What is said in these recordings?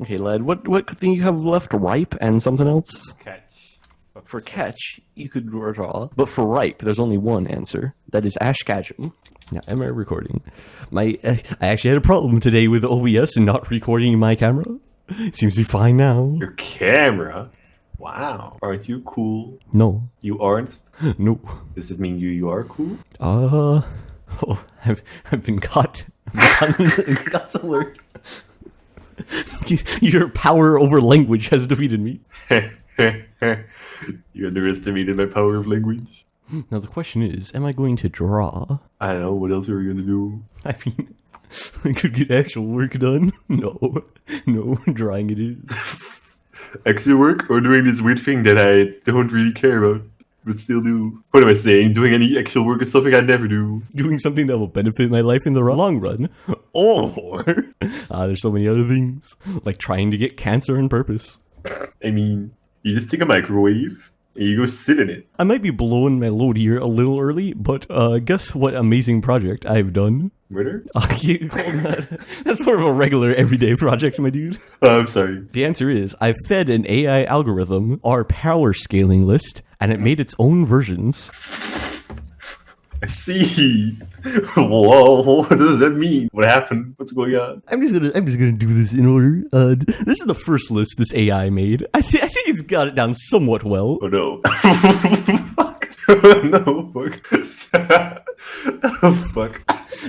Okay, lad, what thing you have left? Ripe and something else? Catch. For catch, you could draw, but for ripe, there's only one answer. That is Ash Ketchum. Now, am I recording? I actually had a problem today with OBS and not recording my camera. Seems to be fine now. Your camera? Wow. Aren't you cool? No. You aren't? No. Does it mean you are cool? Oh, I've been caught. Got alert. Your power over language has defeated me. You underestimated my power of language. Now the question is, am I going to draw? I don't know, what else are you gonna do? I mean, I could get actual work done. No, drawing it is. Actual work or doing this weird thing that I don't really care about, but still do? What am I saying? Doing any actual work is something I never do. Doing something that will benefit my life in the long run. Or, there's so many other things, like trying to get cancer on purpose. I mean, you just take a microwave and you go sit in it. I might be blowing my load here a little early, but guess what amazing project I've done? Murder? That's more of a regular everyday project, my dude. Oh, I'm sorry. The answer is, I fed an AI algorithm our power scaling list, and it made its own versions. I see. Whoa, what does that mean? What happened? What's going on? I'm just gonna do this in order. This is the first list this AI made. I think it's got it down somewhat well. Oh no. Fuck. No, fuck. Oh, fuck.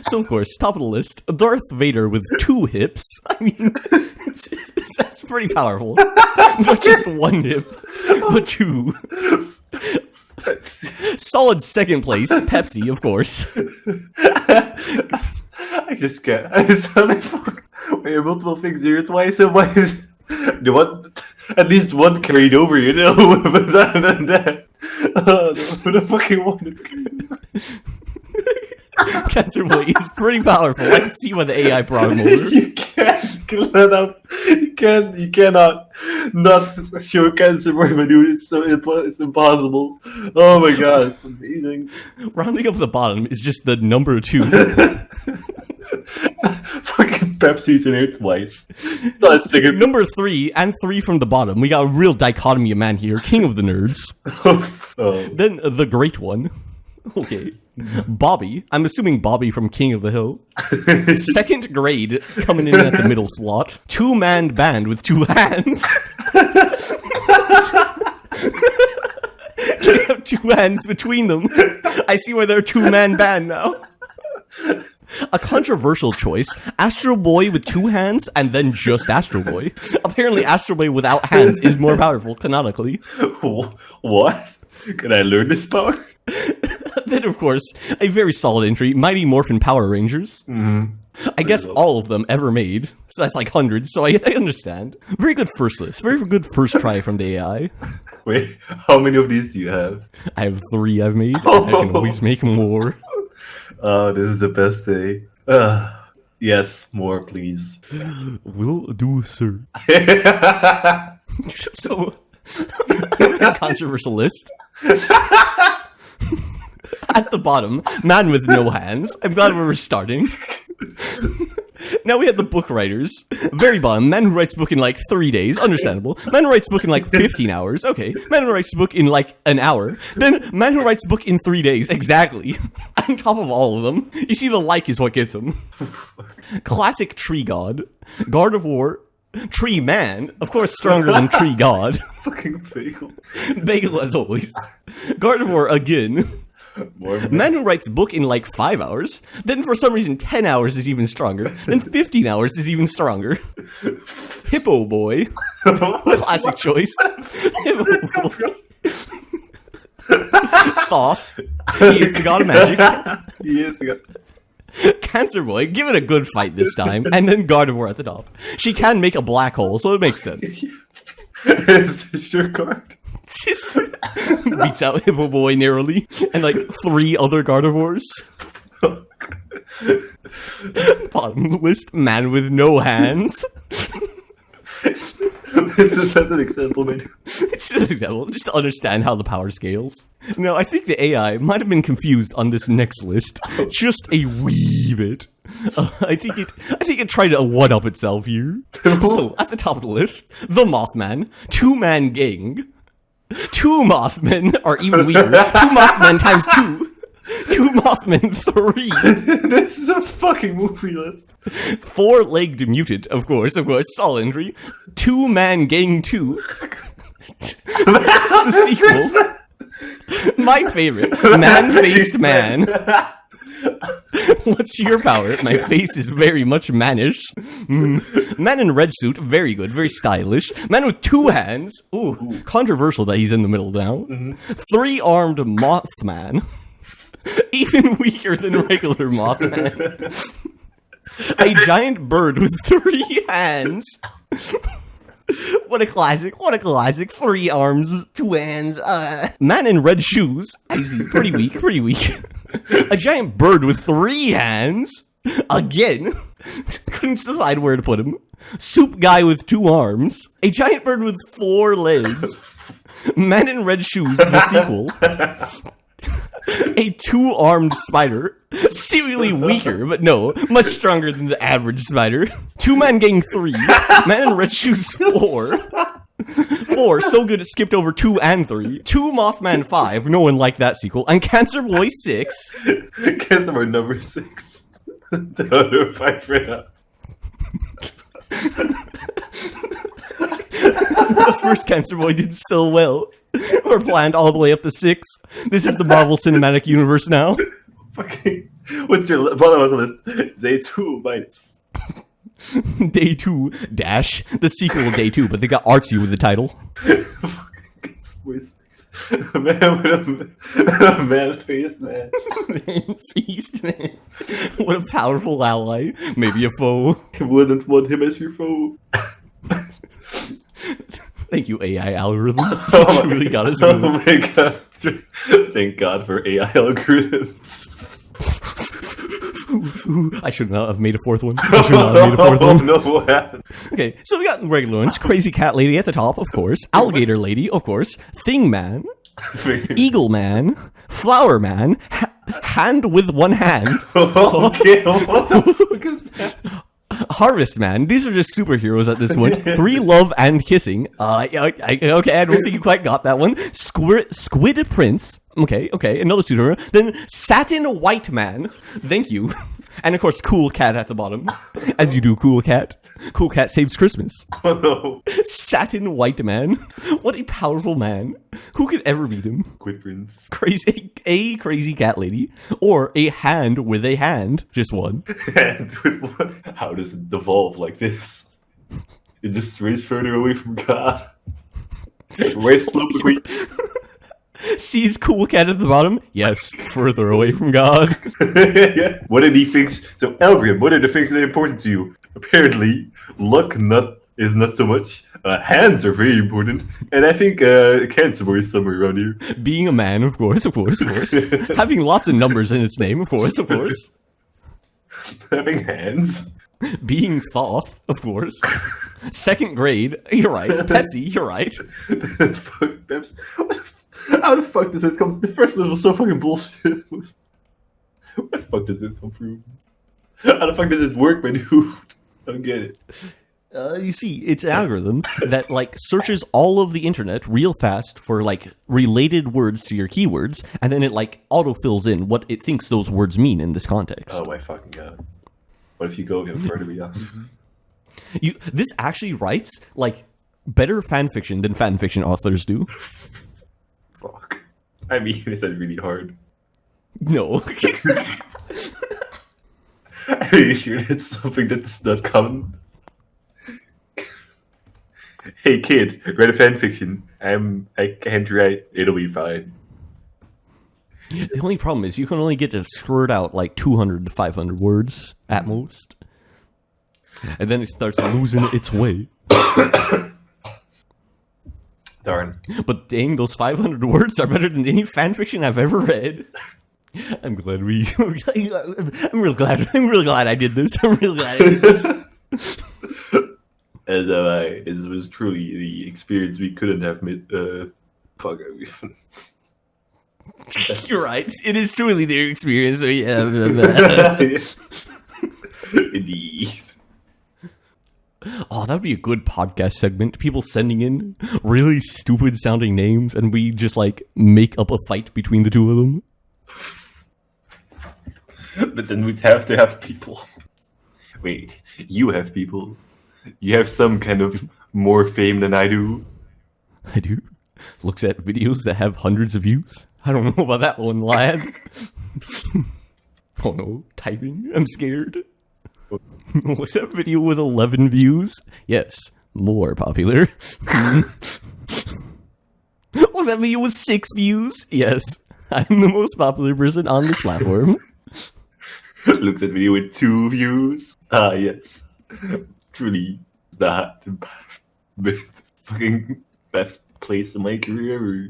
So of course, top of the list, Darth Vader with 2 hips. I mean, that's pretty powerful. But just 1 hip, but 2. Solid second place, Pepsi, of course. I just can't. I just like, fuck. Wait, there are multiple things here. It's why is the one, at least one carried over, you know? But other than that, the fucking one is carried over. Cancer Boy is pretty powerful. I can see why the AI brought him over. You can't let up. You cannot not show Cancer Boy, my dude. It's impossible. Oh my god, it's amazing. Rounding up the bottom is just the number 2. Fucking Pepsi's in here twice. Not a second. Number 3 and 3 from the bottom. We got a real dichotomy of man here. King of the nerds. Oh. Then the great one. Okay. Bobby. I'm assuming Bobby from King of the Hill. 2nd grade coming in at the middle slot. 2-man band with 2 hands. They have 2 hands between them. I see why they're a 2-man band now. A controversial choice, Astro Boy with 2 hands and then just Astro Boy. Apparently Astro Boy without hands is more powerful canonically. What? Can I learn this power? Then, of course, a very solid entry, Mighty Morphin Power Rangers. Mm-hmm. I guess all of them ever made. So that's like hundreds, so I understand. Very good first list. Very good first try from the AI. Wait, how many of these do you have? I have 3 I've made. I can always make more. Oh, this is the best day. Yes, more, please. Will do, sir. So, controversial list. At the bottom, man with no hands. I'm glad we were starting. Now we have the book writers. Very bottom, man who writes book in like 3 days. Understandable. Man who writes book in like 15 hours. Okay. Man who writes book in like an hour. Then man who writes book in 3 days. Exactly. On top of all of them. You see, the like is what gets him. Classic tree god. Guard of war. Tree man. Of course, stronger than tree god. Fucking bagel. Bagel as always. Guard of war again. Man who writes book in like 5 hours. Then for some reason 10 hours is even stronger. Then 15 hours is even stronger. Hippo boy. Classic choice. Hippo boy. Thoth. He is the god of magic. He is the god. Cancer Boy, give it a good fight this time. And then Gardevoir at the top. She can make a black hole, so it makes sense. Is this your card? Beats out Hippo Boy narrowly. And like 3 other Gardevoirs. Bottom list, man with no hands. That's an example, man. It's just an example, just to understand how the power scales. No, I think the AI might have been confused on this next list. Just a wee bit. I think it tried to one up itself here. So at the top of the list, the Mothman, 2-man gang. 2 Mothmen are even weirder. 2 Mothmen times 2. 2 Mothmen 3. This is a fucking movie list. 4-legged mutant, of course, solid entry. 2-man gang 2. The sequel. My favorite, man-faced man. What's your power? My face is very much mannish. Man in red suit, very good, very stylish. Man with 2 hands. Ooh, controversial that he's in the middle now. 3-armed Mothman. Even weaker than regular Mothman. A giant bird with 3 hands. What a classic. 3 arms, 2 hands. Man in red shoes. I see. Pretty weak. A giant bird with 3 hands. Again. Couldn't decide where to put him. Soup guy with 2 arms. A giant bird with 4 legs. Man in red shoes, the sequel. A 2-armed spider. Seemingly weaker, but no, much stronger than the average spider. 2-man gang 3. Man in red shoes 4. 4, so good it skipped over 2 and 3. 2 Mothman 5, no one liked that sequel. And Cancer Boy 6. Cancer Boy number 6. Don't know if I forgot. The first Cancer Boy did so well. We're planned all the way up to 6. This is the Marvel Cinematic Universe now. Fucking, what's your bottom of the list? Day 2 minus. Day 2 dash. The sequel of Day 2, but they got artsy with the title. A man with a man-faced man. Man-faced man. What a powerful ally. Maybe a foe. You wouldn't want him as your foe. Thank you, AI algorithm. You really got us. Oh my god. Thank God for AI algorithms. I should not have made a 4th one. I should not have made a 4th one. No, what happened? Okay, so we got regular ones. Crazy Cat Lady at the top, of course. Alligator Lady, of course. Thing Man. Eagle Man. Flower Man. Hand with 1 hand. Okay, what the fuck is that? Harvest Man. These are just superheroes at this one. 3 love and kissing. Okay, I don't think you quite got that one. Squid Prince. Okay, another superhero. Then Satin White Man. Thank you. And of course, Cool Cat at the bottom. As you do, Cool Cat. Cool Cat saves Christmas. Oh no. Satin White Man. What a powerful man. Who could ever beat him? Squid Prince. A crazy cat lady. Or a hand with a hand. Just one. And with what? How does it devolve like this? It just strays further away from God. Where's Slope the Queen? Sees Cool Cat at the bottom? Yes, further away from God. Yeah. What did he fix? So, Elgrim, what are the things that are important to you? Apparently, luck is not so much. Hands are very important. And I think Cancer Boy is somewhere around here. Being a man, of course. Having lots of numbers in its name, of course. Having hands. Being Thoth, of course. 2nd grade, you're right. Pepsi, you're right. Fuck Pepsi. How the fuck does this come? The first one was so fucking bullshit. Where the fuck does it come from? How the fuck does it work, man? I don't get it. You see, it's an algorithm that searches all of the internet real fast for related words to your keywords, and then it autofills in what it thinks those words mean in this context. Oh my fucking god! What if you go even further beyond? This actually writes better fan fiction than fan fiction authors do. Fuck. I mean, is that really hard? No. Are you sure that's something that's not common? Hey kid, read a fanfiction. I can't write. It'll be fine. The only problem is you can only get to squirt out 200 to 500 words at most. And then it starts losing its way. Darn. But dang, those 500 words are better than any fanfiction I've ever read. I'm glad I'm real glad I did this. I'm real glad I did this. As it was truly the experience we couldn't have made. Fuck. You're right. It is truly their experience. So yeah. Indeed. Oh, that would be a good podcast segment. People sending in really stupid sounding names, and we just like make up a fight between the two of them. But then we'd have to have people. Wait, you have people. You have some kind of more fame than I do. I do. Looks at videos that have hundreds of views. I don't know about that one, lad. Oh no, typing. I'm scared. What's that video with 11 views? Yes, more popular. What's that video with 6 views? Yes, I'm the most popular person on this platform. Looks at video with 2 views. Ah, yes. Truly, that the fucking best place in my career ever.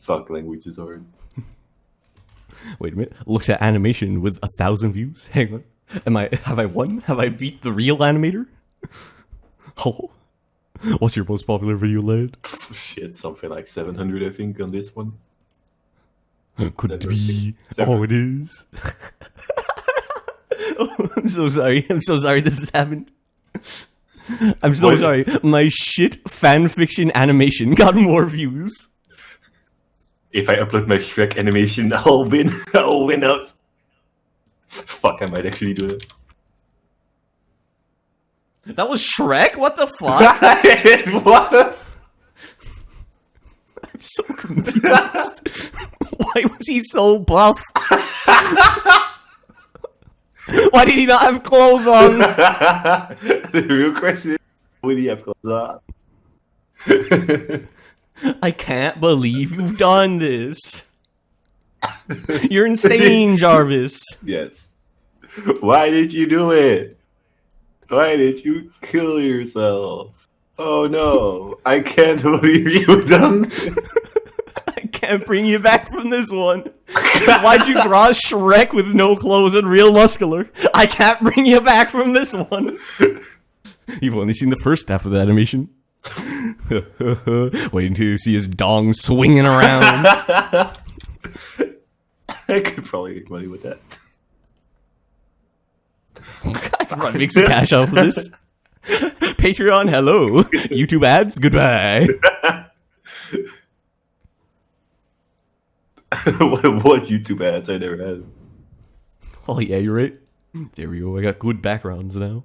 Fuck, language is hard. Wait a minute. Looks at animation with 1,000 views. Hang on. Have I won? Have I beat the real animator? Oh. What's your most popular video, lad? Shit, something like 700, I think, on this one. Could it be? Oh, it is. Oh, I'm so sorry. I'm so sorry this has happened. I'm so sorry. My shit fanfiction animation got more views. If I upload my Shrek animation, I'll win. I'll win out. Fuck, I might actually do it. That was Shrek? What the fuck? It was. I'm so confused. Why was he so buff? Why did he not have clothes on? The real question is, would he have clothes on? I can't believe you've done this. You're insane, Jarvis. Yes. Why did you do it? Why did you kill yourself? Oh no, I can't believe you've done this. I can't bring you back from this one. Why'd you draw Shrek with no clothes and real muscular? I can't bring you back from this one. You've only seen the first half of the animation. Wait until you see his dong swinging around. I could probably make money with that. I could probably make some cash off of this. Patreon, hello. YouTube ads, goodbye. What YouTube ads? I never had. Oh yeah, you're right. There we go. I got good backgrounds now.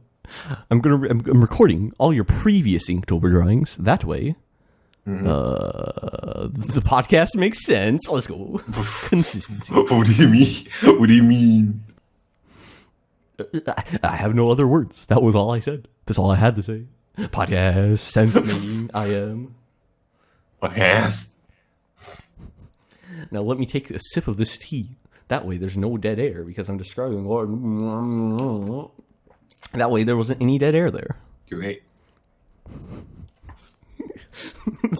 I'm recording all your previous Inktober drawings. That way, the podcast makes sense. Let's go. Consistency. What do you mean? What do you mean? I have no other words. That was all I said. That's all I had to say. Podcast sense making. I am. Podcast. Now let me take a sip of this tea. That way there's no dead air because I'm describing what. That way there wasn't any dead air there. You're right.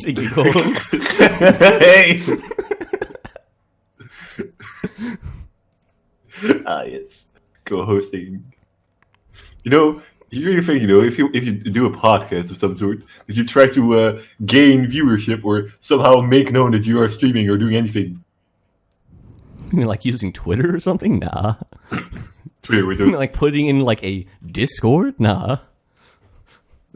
Thank you, co-host. Hey. Yes. Co-hosting. You know, you think, you know, if you do a podcast of some sort, that you try to gain viewership or somehow make known that you are streaming or doing anything. You mean like using Twitter or something? Nah. Twitter, we You mean like putting in like a Discord? Nah.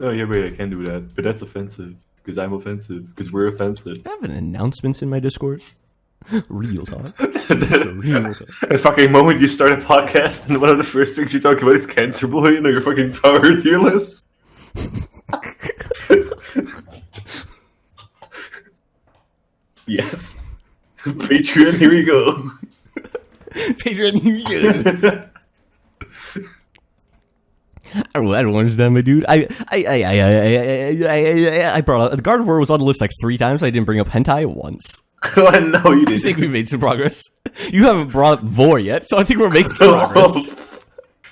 Oh yeah, wait, I can do that, but that's offensive because I'm offensive because we're offensive. I have an announcements in my Discord. Real talk. That's a real talk. The fucking moment you start a podcast and one of the first things you talk about is Cancer Boy and your fucking power tier list. Yes. Patreon, here we go. Patreon, here we go. I don't understand, my dude. I brought up the Gardevoir was on the list like 3 times. I didn't bring up hentai once. Oh, no, you didn't. I think we made some progress. You haven't brought up Vor yet, so I think we're making some progress.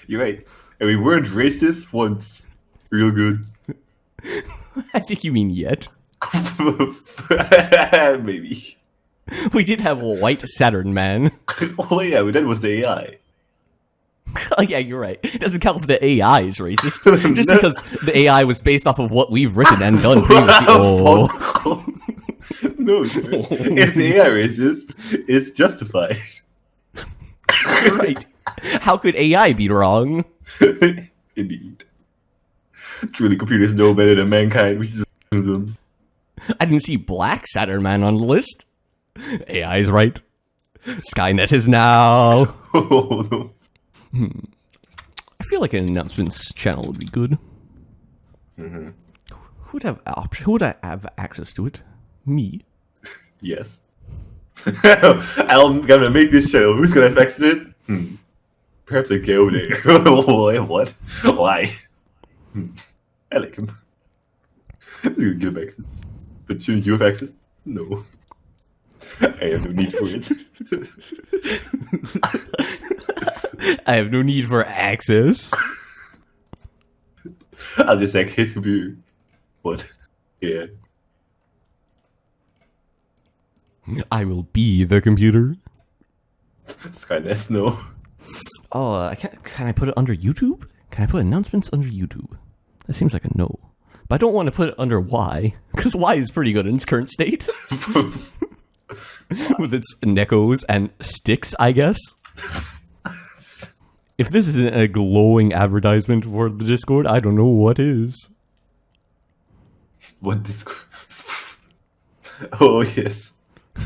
You're right. And we weren't racist once. Real good. I think you mean yet. Maybe. We did have a white Saturn man. Oh yeah, but that was the AI. Oh yeah, you're right. It doesn't count if the AI is racist. Just because the AI was based off of what we've written and done previously. Oh. No, sir. If the AI is racist, it's justified. You're right. How could AI be wrong? Indeed. Truly, computers know better than mankind. We should just listen to them. I didn't see Black Saturn Man on the list. AI is right. Skynet is now. Oh, no. I feel like an announcements channel would be good. Who would have Who would I have access to it? Me. Yes. I'm gonna make this channel. Who's gonna have access to it? Perhaps a go there. What? Why? I like him. You give him access. But shouldn't you have access? No. I have no need for it. I have no need for access. I'll just hack his computer. What? Yeah. I will be the computer. Skynet, no. Oh, can I put it under YouTube? Can I put announcements under YouTube? That seems like a no. But I don't want to put it under Y, because Y is pretty good in its current state. With its Neckos and sticks, I guess. If this isn't a glowing advertisement for the Discord, I don't know what is. What Discord? Oh, yes.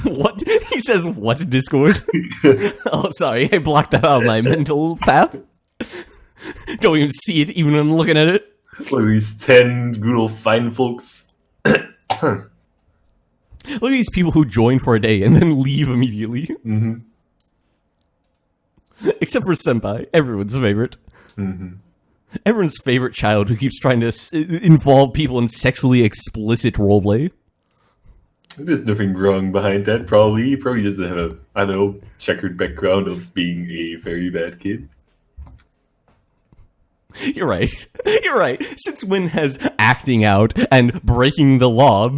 What? He says, what Discord? Oh, sorry. I blocked that out of my mental path. Don't even see it, even when I'm looking at it. Look at these 10 good old fine folks. Look at these people who join for a day and then leave immediately. Mm-hmm. Except for Senpai, everyone's favorite. Mm-hmm. Everyone's favorite child who keeps trying to involve people in sexually explicit roleplay. There's nothing wrong behind that, probably. He probably doesn't have a, I don't know, checkered background of being a very bad kid. You're right. You're right. Since when has acting out and breaking the law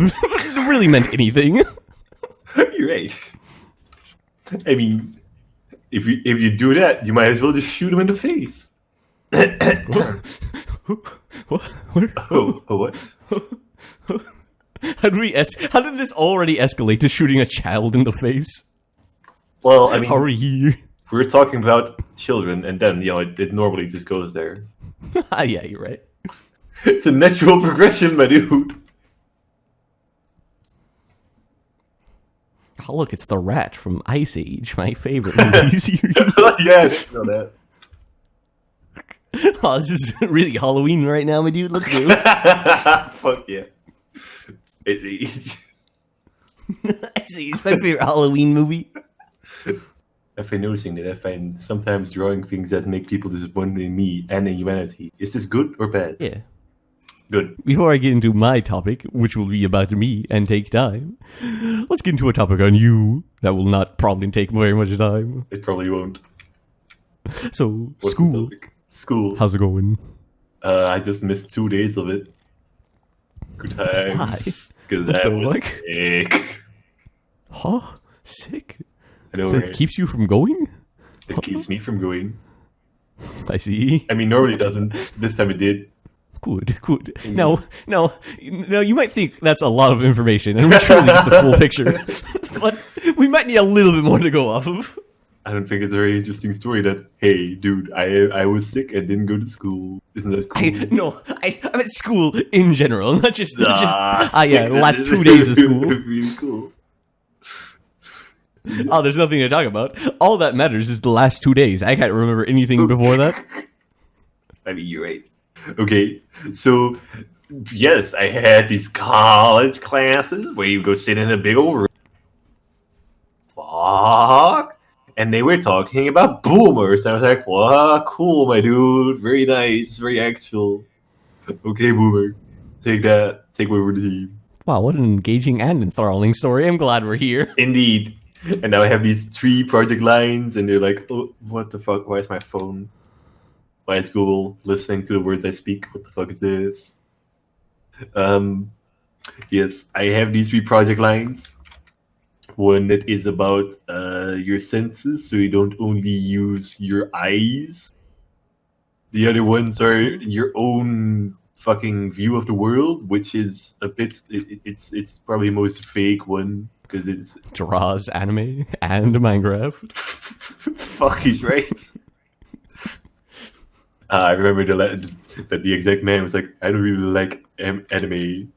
really meant anything? You're right. I mean, if you do that, you might as well just shoot him in the face. What? How did this already escalate to shooting a child in the face? Well, I mean, Hurry. we're talking about children, and then, it normally just goes there. Yeah, you're right. It's a natural progression, my dude. Oh, look, it's the rat from Ice Age, my favorite movie series. Yeah, I didn't know that. Oh, this is really Halloween right now, my dude. Let's go. Fuck yeah. It's Ice Age, my favorite Halloween movie. I've been noticing that I find sometimes drawing things that make people disappointed in me and in humanity. Is this good or bad? Yeah. Good. Before I get into my topic, which will be about me and take time, let's get into a topic on you that will not probably take very much time. It probably won't. So, What's school. the topic? School. How's it going? I just missed 2 days of it. Good times. Because What I the was fuck? sick. Huh? Sick? I know, That right? keeps you from going? It keeps me from going. I see. I mean, normally it doesn't. This time it did. Good. Now, you might think that's a lot of information, and we truly get the full picture. But we might need a little bit more to go off of. I don't think it's a very interesting story that, hey, dude, I was sick and didn't go to school. Isn't that cool? I'm at school in general, not just the sick. last 2 days of school. Really cool. Oh, there's nothing to talk about. All that matters is the last 2 days. I can't remember anything before that. I mean, you're right. Okay, so, yes, I had these college classes where you go sit in a big old room. Fuck. And they were talking about boomers. I was like, wow, cool, my dude. Very nice, very actual. Okay, boomer. Take that. Take over the team. Wow, what an engaging and enthralling story. I'm glad we're here. Indeed. And now I have these 3 project lines, and they're like, oh, what the fuck? Why is my phone? Why is Google listening to the words I speak? What the fuck is this? Yes, I have these 3 project lines. One that is about your senses, so you don't only use your eyes. The other ones are your own fucking view of the world, which is a bit. It's probably the most vague one because it's Draws anime and Minecraft. fuck, he's right. I remember that the exact man was like, I don't really like anime. And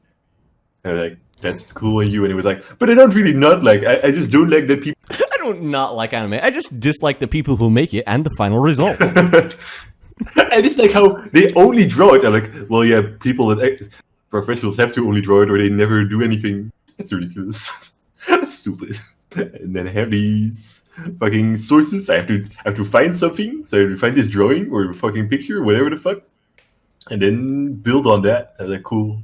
I was like, that's cool on you. And he was like, but I don't really not like. I just don't like that people. I don't not like anime. I just dislike the people who make it and the final result. And it's like how they only draw it. I'm like, well, yeah, people that professionals have to only draw it, or they never do anything. That's ridiculous. That's stupid. And then I have these fucking sources. I have to find something. So I have to find this drawing or fucking picture, whatever the fuck, and then build on that. I was like, cool.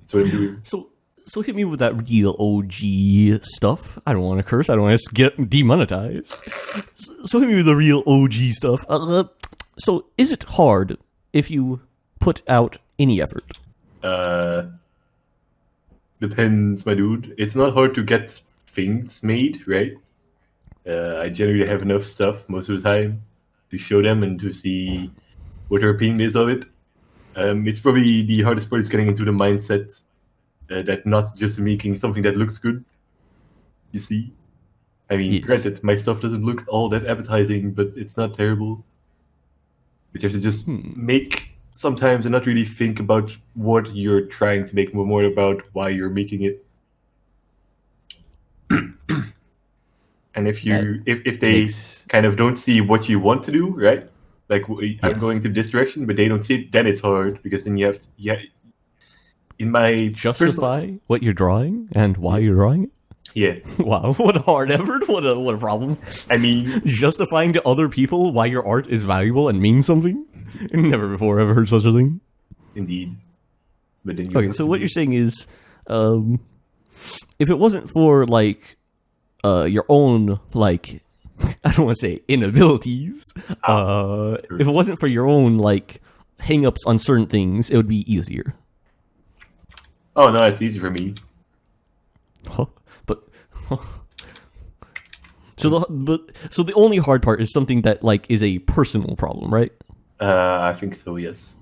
That's what I'm doing. So hit me with that real OG stuff. I don't want to curse. I don't want to get demonetized. So hit me with the real OG stuff. So is it hard if you put out any effort? Depends, my dude. It's not hard to get things made, right? I generally have enough stuff most of the time to show them and to see what their opinion is of it. It's probably the hardest part is getting into the mindset that not just making something that looks good. You see? I mean, Yes. Granted, my stuff doesn't look all that appetizing, but it's not terrible. But you have to just make sometimes and not really think about what you're trying to make, more about why you're making it. And if you if they kind of don't see what you want to do, right? Like I'm going to this direction, but they don't see it, then it's hard because then you have to, in my justify what you're drawing and why you're drawing it. Yeah. Wow, what a hard effort. What a problem. I mean, justifying to other people why your art is valuable and means something. Never before ever heard such a thing. Indeed. But then okay, so what you're saying is, if it wasn't for like your own like, I don't want to say inabilities. If it wasn't for your own like hang-ups on certain things, it would be easier. Oh no, it's easy for me. Huh? But so the only hard part is something that like is a personal problem, right? I think so. Yes.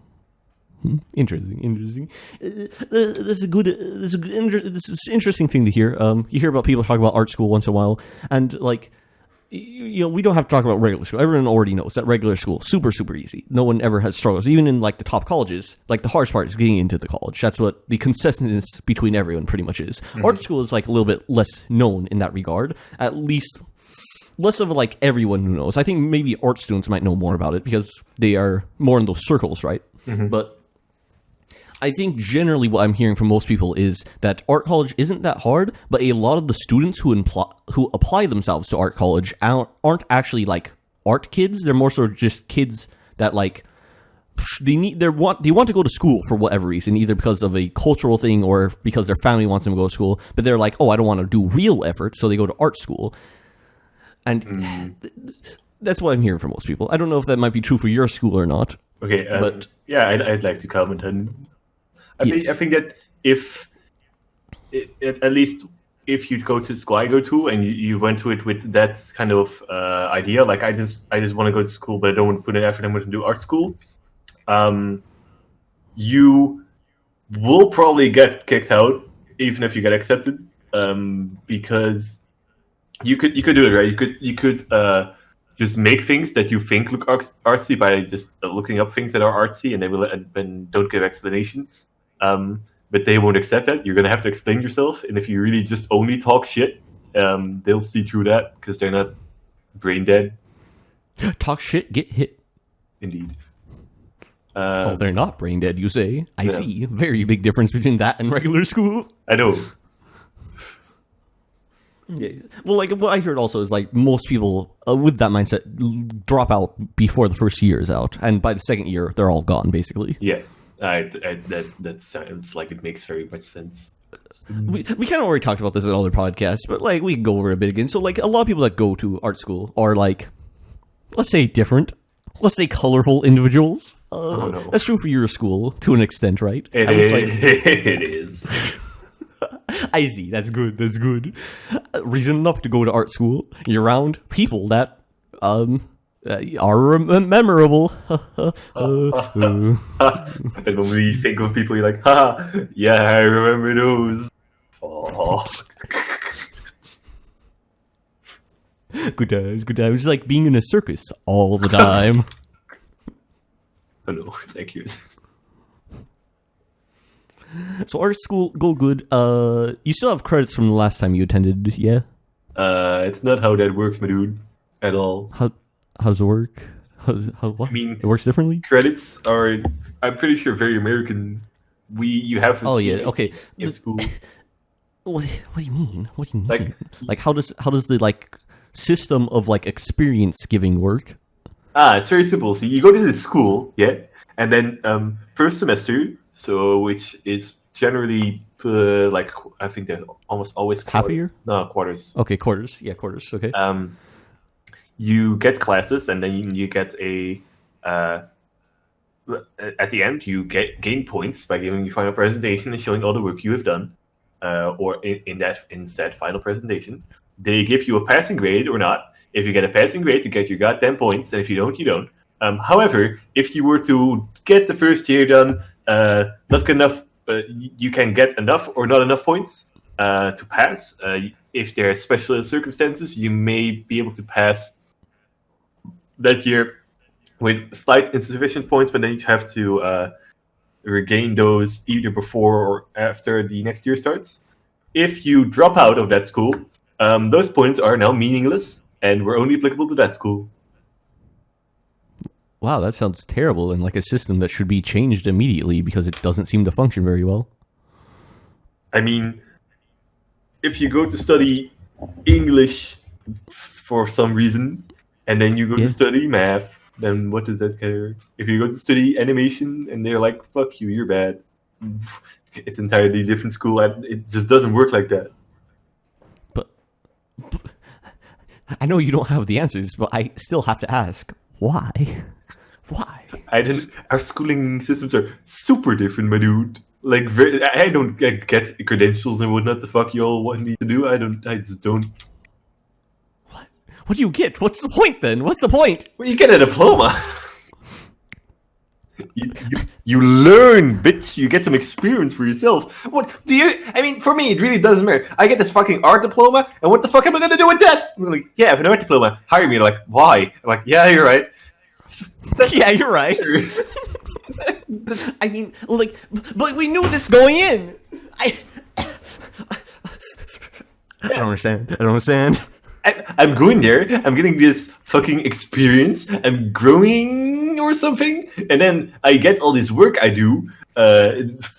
Interesting. This is an interesting thing to hear. You hear about people talk about art school once in a while, and like, you know, we don't have to talk about regular school. Everyone already knows that regular school super easy. No one ever has struggles. Even in like the top colleges, like the hardest part is getting into the college. That's what the consensus between everyone pretty much is. Mm-hmm. Art school is like a little bit less known in that regard, at least. Less of like everyone who knows. I think maybe art students might know more about it because they are more in those circles, right? Mm-hmm. But I think generally what I'm hearing from most people is that art college isn't that hard, but a lot of the students who apply themselves to art college aren't actually like art kids. They're more sort of just kids that like they want to go to school for whatever reason, either because of a cultural thing or because their family wants them to go to school. But they're like, oh, I don't want to do real effort, so they go to art school. And that's what I'm hearing from most people. I don't know if that might be true for your school or not. Okay, but yeah, I'd like to comment on. I think that if at least if you go to the school I go to and you went to it with that kind of idea, like I just want to go to school, but I don't want to put in effort. I want to do art school. You will probably get kicked out even if you get accepted, because. You could do it, right? You could just make things that you think look artsy by just looking up things that are artsy, and they will and don't give explanations. But they won't accept that. You're gonna have to explain yourself, and if you really just only talk shit, they'll see through that because they're not brain dead. Talk shit, get hit. Indeed. Oh, they're not brain dead, you say? I see. Very big difference between that and regular school. I know. Yeah. Well, like what I heard also is like most people with that mindset drop out before the first year is out, and by the second year they're all gone basically. Yeah, that sounds like it makes very much sense. We kind of already talked about this in other podcasts, but like we can go over it a bit again. So like a lot of people that go to art school are like, let's say let's say colorful individuals. Oh, no. That's true for your school to an extent, right? It is. I see. That's good. Reason enough to go to art school. You're around people that are memorable. And when we think of people, you're like, haha, yeah, I remember those. Oh. Good times. It's like being in a circus all the time. Oh no, it's accurate. So art school, go good. You still have credits from the last time you attended, yeah? It's not how that works, my dude, at all. How's it work? How what? I mean, It works differently? credits are, I'm pretty sure, very American. You have. Oh yeah, okay. In school. What do you mean? What do you mean? Like- Like how does the like system of like experience giving work? It's very simple. So you go to the school, yeah, and then first semester, so which is generally like I think they're almost always quarters. Half a year? No, quarters. Okay, quarters. Yeah, quarters. Okay. You get classes, and then you get a. At the end, you gain points by giving your final presentation and showing all the work you have done, or in that final presentation, they give you a passing grade or not. If you get a passing grade, you get your goddamn points, and if you don't, you don't. However, if you were to get the first year done, not good enough, you can get enough or not enough points to pass. If there are special circumstances, you may be able to pass that year with slight insufficient points, but then you have to regain those either before or after the next year starts. If you drop out of that school, those points are now meaningless and were only applicable to that school. Wow, that sounds terrible and like a system that should be changed immediately because it doesn't seem to function very well. I mean, if you go to study English for some reason, and then you go to study math, then what does that care? If you go to study animation and they're like, fuck you, you're bad. It's entirely different school. It just doesn't work like that. But I know you don't have the answers, but I still have to ask, why? Why? Our schooling systems are super different, my dude. Like, I don't get credentials and whatnot. The fuck you all want me to do? I just don't. What do you get? What's the point then? What's the point? Well, you get a diploma. You learn, bitch. You get some experience for yourself. What do you? I mean, for me, it really doesn't matter. I get this fucking art diploma, and what the fuck am I gonna do with that? I'm like, yeah, I have an art diploma. Hire me. Like, why? I'm like, yeah, you're right. Yeah, you're right. I mean, like, but we knew this going in. I don't understand. I don't understand. I'm going there, I'm getting this fucking experience, I'm growing or something, and then I get all this work I do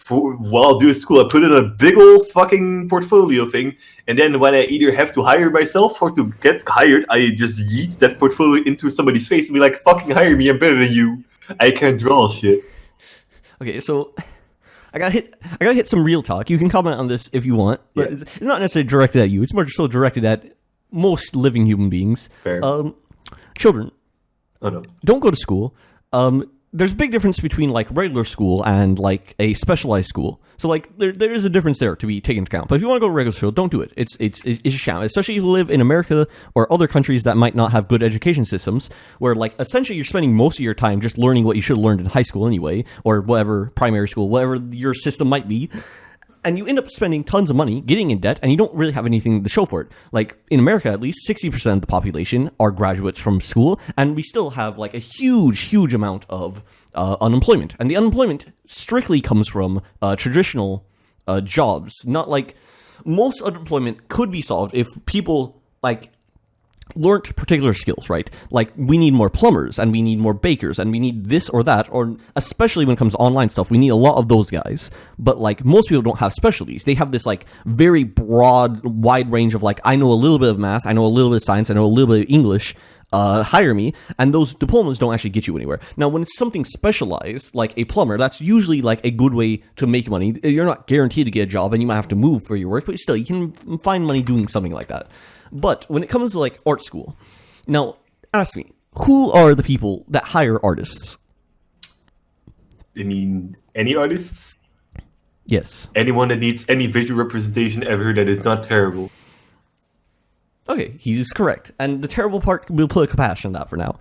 while doing school. I put it in a big old fucking portfolio thing, and then when I either have to hire myself or to get hired, I just yeet that portfolio into somebody's face and be like, fucking hire me, I'm better than you. I can't draw shit. Okay, so I gotta hit some real talk. You can comment on this if you want, but it's not necessarily directed at you. It's more just so directed at most living human beings. Fair. Children. Oh no. Don't go to school. There's a big difference between like regular school and like a specialized school. So like there is a difference there to be taken into account. But if you want to go to regular school, don't do it. It's a sham. Especially if you live in America or other countries that might not have good education systems, where like essentially you're spending most of your time just learning what you should have learned in high school anyway, or whatever primary school, whatever your system might be. And you end up spending tons of money, getting in debt, and you don't really have anything to show for it. Like, in America, at least, 60% of the population are graduates from school, and we still have, like, a huge amount of unemployment. And the unemployment strictly comes from traditional jobs. Not, like, most unemployment could be solved if people, like, learned particular skills, right? Like, we need more plumbers, and we need more bakers, and we need this or that, or especially when it comes to online stuff, we need a lot of those guys. But, like, most people don't have specialties. They have this, like, very broad, wide range of, like, I know a little bit of math, I know a little bit of science, I know a little bit of English, hire me, and those diplomas don't actually get you anywhere. Now, when it's something specialized, like a plumber, that's usually, like, a good way to make money. You're not guaranteed to get a job, and you might have to move for your work, but still, you can find money doing something like that. But when it comes to, like, art school, now, ask me, who are the people that hire artists? I mean, any artists? Yes. Anyone that needs any visual representation ever that is not terrible. Okay, he's correct. And the terrible part, we'll put a capacity on that for now.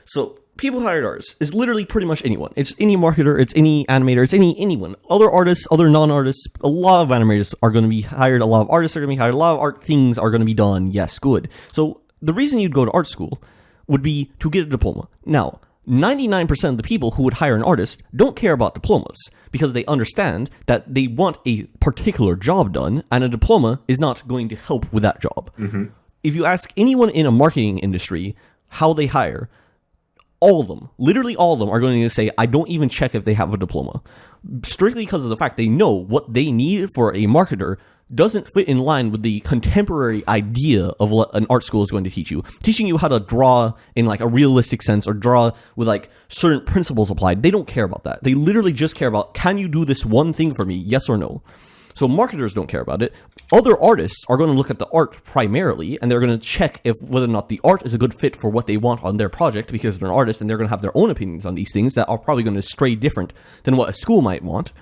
So, people hired artists is literally pretty much anyone. It's any marketer, it's any animator, it's anyone. Other artists, other non-artists, a lot of animators are going to be hired, a lot of artists are going to be hired, a lot of art things are going to be done. Yes, good. So the reason you'd go to art school would be to get a diploma. Now, 99% of the people who would hire an artist don't care about diplomas because they understand that they want a particular job done, and a diploma is not going to help with that job. If you ask anyone in a marketing industry how they hire, all of them, literally all of them, are going to say, I don't even check if they have a diploma. Strictly because of the fact they know what they need for a marketer doesn't fit in line with the contemporary idea of what an art school is going to teach you. Teaching you how to draw in like a realistic sense or draw with like certain principles applied. They don't care about that. They literally just care about, can you do this one thing for me? Yes or no? So marketers don't care about it. Other artists are going to look at the art primarily, and they're going to check if whether or not the art is a good fit for what they want on their project, because they're an artist and they're going to have their own opinions on these things that are probably going to stray different than what a school might want.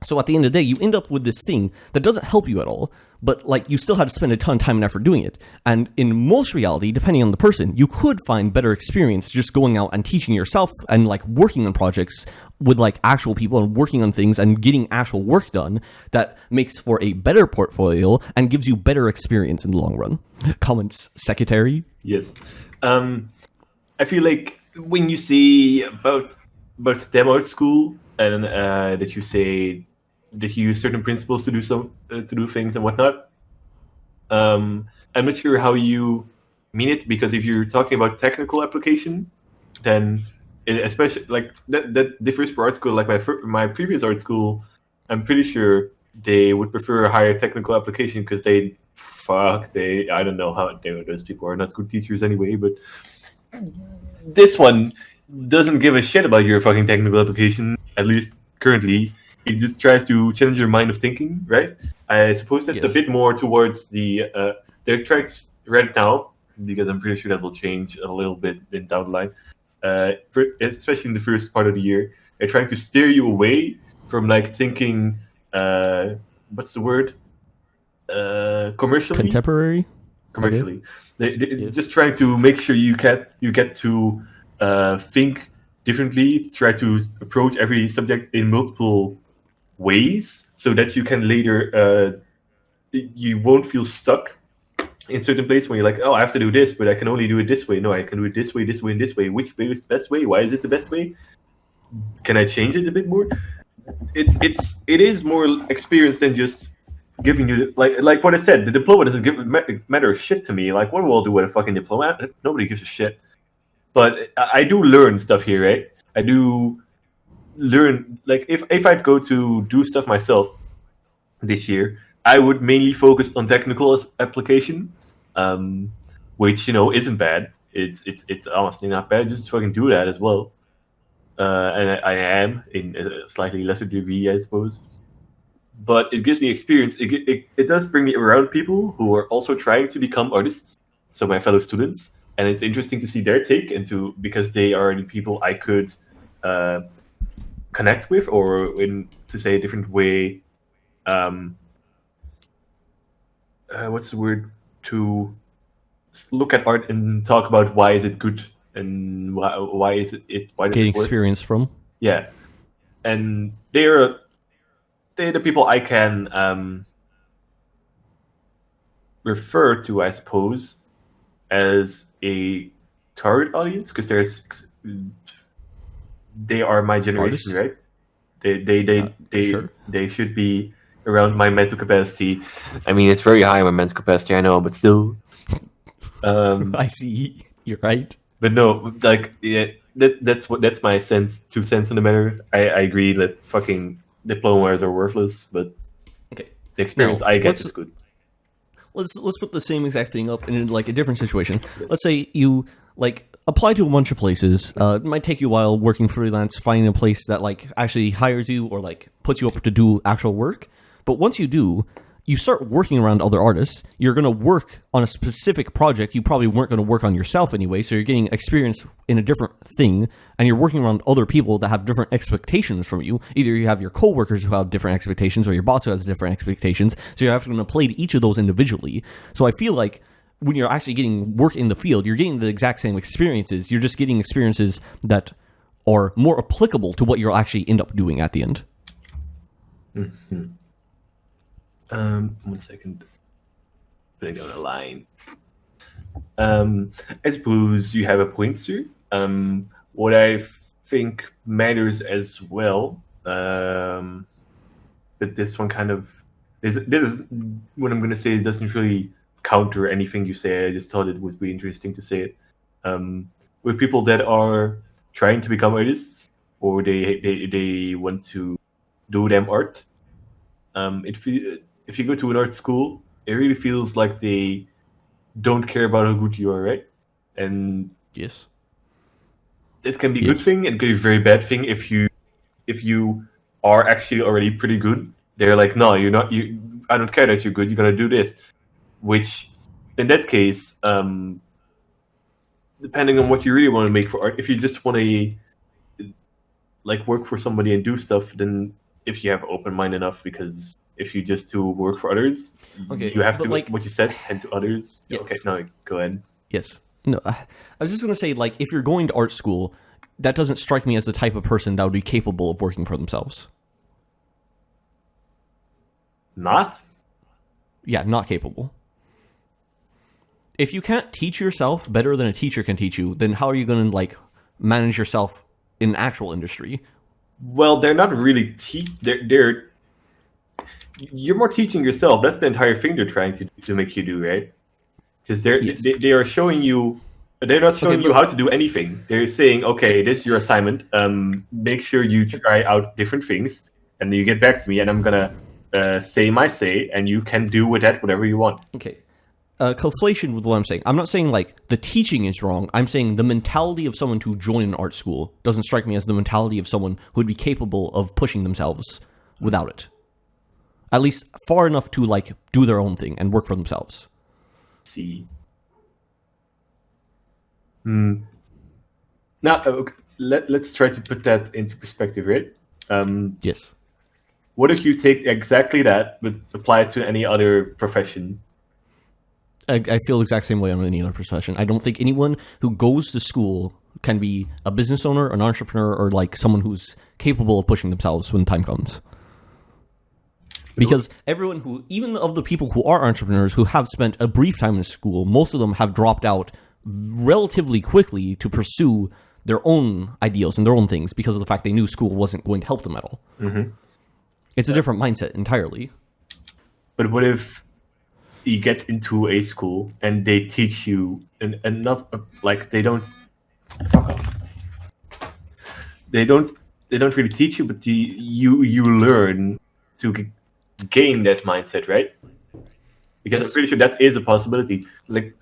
So at the end of the day, you end up with this thing that doesn't help you at all, but like you still had to spend a ton of time and effort doing it. And in most reality, depending on the person, you could find better experience just going out and teaching yourself and like working on projects with like actual people and working on things and getting actual work done that makes for a better portfolio and gives you better experience in the long run. Comments, Secretary? Yes. I feel like when you say about demo art school and that you say that you use certain principles to do things and whatnot, I'm not sure how you mean it, because if you're talking about technical application, then especially like that differs per art school. Like my previous art school, I'm pretty sure they would prefer a higher technical application because I don't know how those people are not good teachers anyway, but this one doesn't give a shit about your fucking technical application, at least currently. It just tries to challenge your mind of thinking, right? I suppose that's a bit more towards the they're trying to right now, because I'm pretty sure that will change a little bit down the line. Especially in the first part of the year, they're trying to steer you away from like thinking what's the word? Commercially? Commercially. Okay. They're just trying to make sure you get to think differently, try to approach every subject in multiple ways, so that you can later you won't feel stuck in certain place when you're like, oh, I have to do this, but I can only do it this way. No, I can do it this way, this way, and this way. Which way is the best way? Why is it the best way? Can I change it a bit more? It is more experience than just giving you like what I said. The diploma doesn't matter shit to me. Like, what will I do with a fucking diploma? Nobody gives a shit. But I do learn stuff here, right? I do learn, like if I'd go to do stuff myself this year, I would mainly focus on technical application, which isn't bad. It's honestly not bad. Just fucking do that as well. And I am in a slightly lesser degree, I suppose. But it gives me experience. It does bring me around people who are also trying to become artists, so my fellow students, and it's interesting to see their take because they are the people I could connect with, or in, to say a different way, what's the word, to look at art and talk about why is it good and why is it why does Gain it work? experience from. Yeah, and they're the people I can refer to, I suppose, as a target audience, because they are my generation, Artists? right? Sure. They should be around my mental capacity. I mean, it's very high, my mental capacity, I know, but still. I see. You're right. But no, like, yeah, that's my two cents in the matter. I agree that fucking diplomas are worthless, but Okay. the experience Now, I get is good. Let's put the same exact thing up in like a different situation. Yes. Let's say you like apply to a bunch of places. It might take you a while working freelance, finding a place that like actually hires you or like puts you up to do actual work. But once you do, you start working around other artists. You're going to work on a specific project you probably weren't going to work on yourself anyway, so you're getting experience in a different thing, and you're working around other people that have different expectations from you. Either you have your coworkers who have different expectations, or your boss who has different expectations, so you're having to play to each of those individually. So I feel like when you're actually getting work in the field, you're getting the exact same experiences. You're just getting experiences that are more applicable to what you'll actually end up doing at the end. Mm-hmm. 1 second. Putting down a line. I suppose you have a point, sir. what I think matters as well, but this one kind of this is what I'm going to say. It doesn't really counter anything you say. I just thought it would be interesting to say it. With people that are trying to become artists, or they want to do them art. If you go to an art school, it really feels like they don't care about how good you are, right? And Yes. it can be a good thing and can be a very bad thing if you are actually already pretty good. They're like, no, you're not. I don't care that you're good. You're gonna do this. Which, in that case, depending on what you really want to make for art, if you just want to like work for somebody and do stuff, then if you have open mind enough, because if you just do work for others, you have to like what you said and to others. Yes. Okay, no, go ahead. Yes. No, I was just gonna say, like, if you're going to art school, that doesn't strike me as the type of person that would be capable of working for themselves. Not? Yeah, not capable. If you can't teach yourself better than a teacher can teach you, then how are you going to, like, manage yourself in actual industry? Well, they're not really they're you're more teaching yourself. That's the entire thing they're trying to make you do, right? Because they are showing you. They're not showing you how to do anything. They're saying, okay, this is your assignment. Make sure you try out different things, and then you get back to me, and I'm gonna say my say, and you can do with that whatever you want. Okay. Conflation with what I'm saying. I'm not saying, like, the teaching is wrong. I'm saying the mentality of someone to join an art school doesn't strike me as the mentality of someone who would be capable of pushing themselves without it. At least far enough to, like, do their own thing and work for themselves. See. Now, let's try to put that into perspective, right? Yes. What if you take exactly that, but apply it to any other profession? I feel the exact same way on any other profession. I don't think anyone who goes to school can be a business owner, an entrepreneur, or, like, someone who's capable of pushing themselves when the time comes. Because everyone who, even of the people who are entrepreneurs who have spent a brief time in school, most of them have dropped out relatively quickly to pursue their own ideals and their own things because of the fact they knew school wasn't going to help them at all. Mm-hmm. It's a different mindset entirely. But what if you get into a school and they teach you, and not like they don't really teach you, but you learn to gain that mindset, right? Because I'm pretty sure that is a possibility. Like,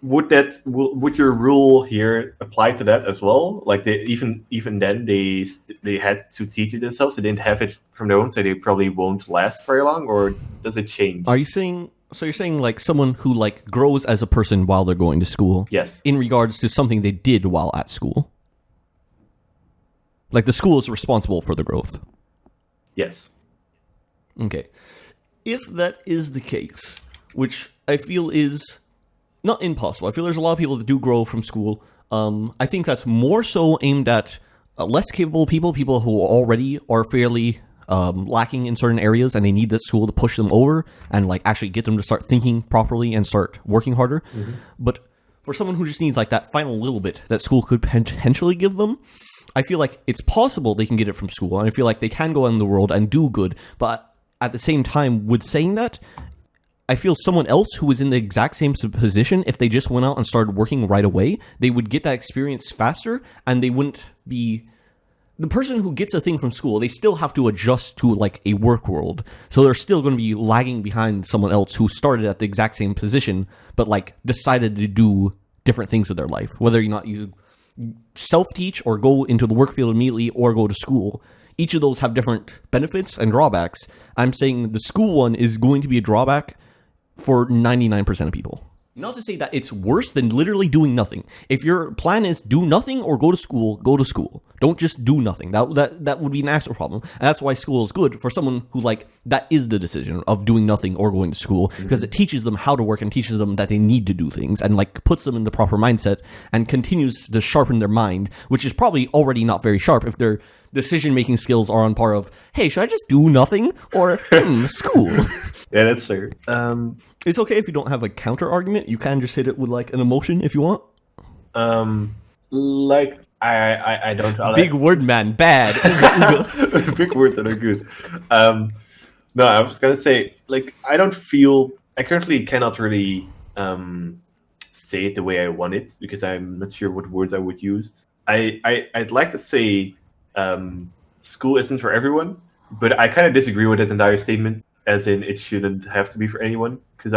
would your rule here apply to that as well? Like, they even then they had to teach it themselves. They didn't have it from their own, so they probably won't last very long. Or does it change? Are you saying? So you're saying, like, someone who, like, grows as a person while they're going to school? Yes. In regards to something they did while at school? Like, the school is responsible for the growth? Yes. Okay. If that is the case, which I feel is not impossible. I feel there's a lot of people that do grow from school. I think that's more so aimed at less capable people who already are fairly lacking in certain areas, and they need that school to push them over and, like, actually get them to start thinking properly and start working harder. Mm-hmm. But for someone who just needs, like, that final little bit that school could potentially give them, I feel like it's possible they can get it from school, and I feel like they can go out in the world and do good. But at the same time, with saying that, I feel someone else who was in the exact same position, if they just went out and started working right away, they would get that experience faster, and they wouldn't be... The person who gets a thing from school, they still have to adjust to, like, a work world. So they're still going to be lagging behind someone else who started at the exact same position, but, like, decided to do different things with their life. Whether or not you self-teach or go into the work field immediately or go to school. Each of those have different benefits and drawbacks. I'm saying the school one is going to be a drawback for 99% of people. Not to say that it's worse than literally doing nothing. If your plan is do nothing or go to school, go to school. Don't just do nothing. That would be an actual problem. And that's why school is good for someone who, like, that is the decision of doing nothing or going to school, because it teaches them how to work and teaches them that they need to do things and, like, puts them in the proper mindset and continues to sharpen their mind, which is probably already not very sharp if their decision-making skills are on par of, hey, should I just do nothing? Or, school. Yeah, that's fair. It's okay if you don't have a counter argument. You can just hit it with, like, an emotion if you want. Like, I don't. Big word man, bad. Ooga, ooga. Big words that are good. No, I was gonna say, like, I don't feel. I currently cannot really say it the way I want it because I'm not sure what words I would use. I'd like to say school isn't for everyone, but I kind of disagree with that entire statement. As in, it shouldn't have to be for anyone because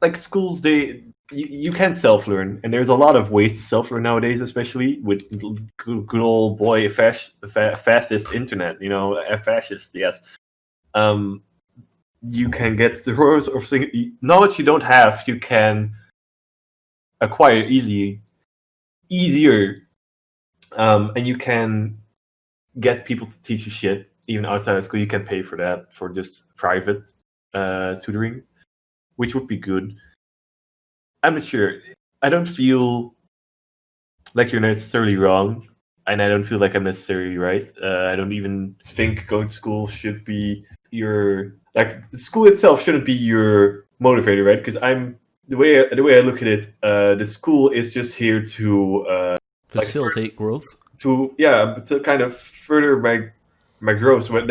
like schools, you can self learn, and there's a lot of ways to self learn nowadays, especially with good old boy fascist internet. You know, a fascist, yes. You can get the rows of knowledge you don't have. You can acquire easier, and you can get people to teach you shit even outside of school. You can pay for that for just private tutoring, which would be good. I'm not sure. I don't feel like you're necessarily wrong, and I don't feel like I'm necessarily right. I don't even think going to school should be your the school itself shouldn't be your motivator, right? Because the way I look at it, the school is just here to Facilitate growth. to kind of further my growth. But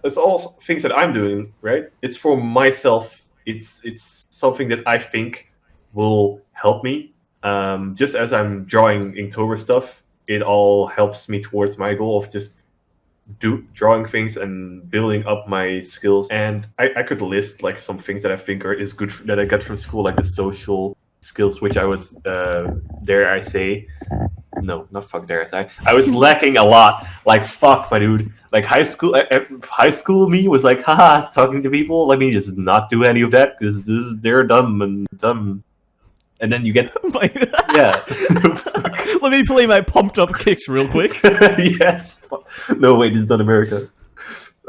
it's all things that I'm doing, right? It's for myself. It's something that I think will help me. Just as I'm drawing Inktober stuff, it all helps me towards my goal of just drawing things and building up my skills. And I could list like some things that I think is good that I got from school, like the social skills, which I was dare I say. No, not fuck dare I say. I was lacking a lot. Like fuck, my dude. Like high school me was like, haha, talking to people. Let me just not do any of that because they're dumb. And then you get yeah. Let me play my pumped up kicks real quick. Yes. No, wait, this is not America.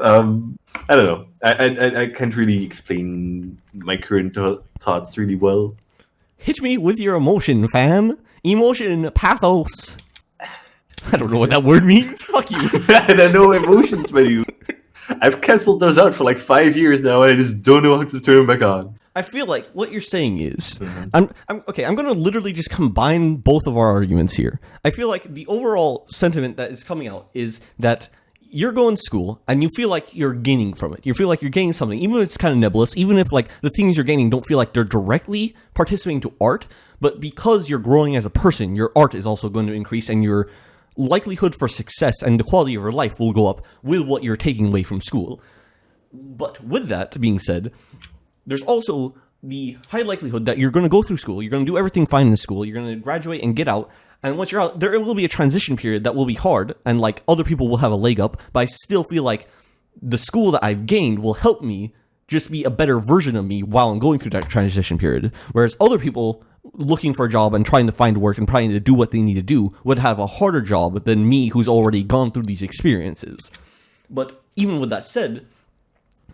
I don't know. I can't really explain my current thoughts really well. Hit me with your emotion, fam. Emotion, pathos. I don't know what that word means. Fuck you. I don't know emotions, my dude. I've cancelled those out for like 5 years now, and I just don't know how to turn them back on. I feel like what you're saying is, I'm going to literally just combine both of our arguments here. I feel like the overall sentiment that is coming out is that you're going to school and you feel like you're gaining from it. You feel like you're gaining something, even if it's kind of nebulous, even if like the things you're gaining don't feel like they're directly participating to art, but because you're growing as a person, your art is also going to increase and your likelihood for success and the quality of your life will go up with what you're taking away from school. But with that being said, there's also the high likelihood that you're going to go through school, you're going to do everything fine in school, you're going to graduate and get out, and once you're out, there will be a transition period that will be hard, and like other people will have a leg up, but I still feel like the school that I've gained will help me just be a better version of me while I'm going through that transition period. Whereas other people looking for a job and trying to find work and trying to do what they need to do would have a harder job than me who's already gone through these experiences. But even with that said,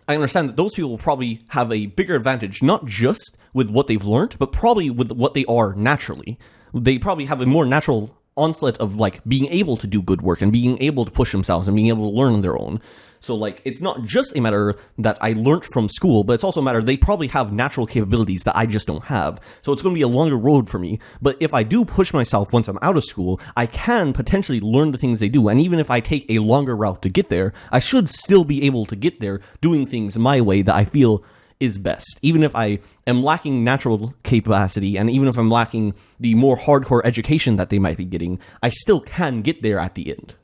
I understand that those people will probably have a bigger advantage, not just with what they've learned, but probably with what they are naturally. They probably have a more natural onslaught of like being able to do good work and being able to push themselves and being able to learn on their own. So like it's not just a matter that I learned from school, but it's also a matter they probably have natural capabilities that I just don't have. So it's going to be a longer road for me. But if I do push myself once I'm out of school, I can potentially learn the things they do. And even if I take a longer route to get there, I should still be able to get there doing things my way that I feel is best. Even if I am lacking natural capacity and even if I'm lacking the more hardcore education that they might be getting, I still can get there at the end.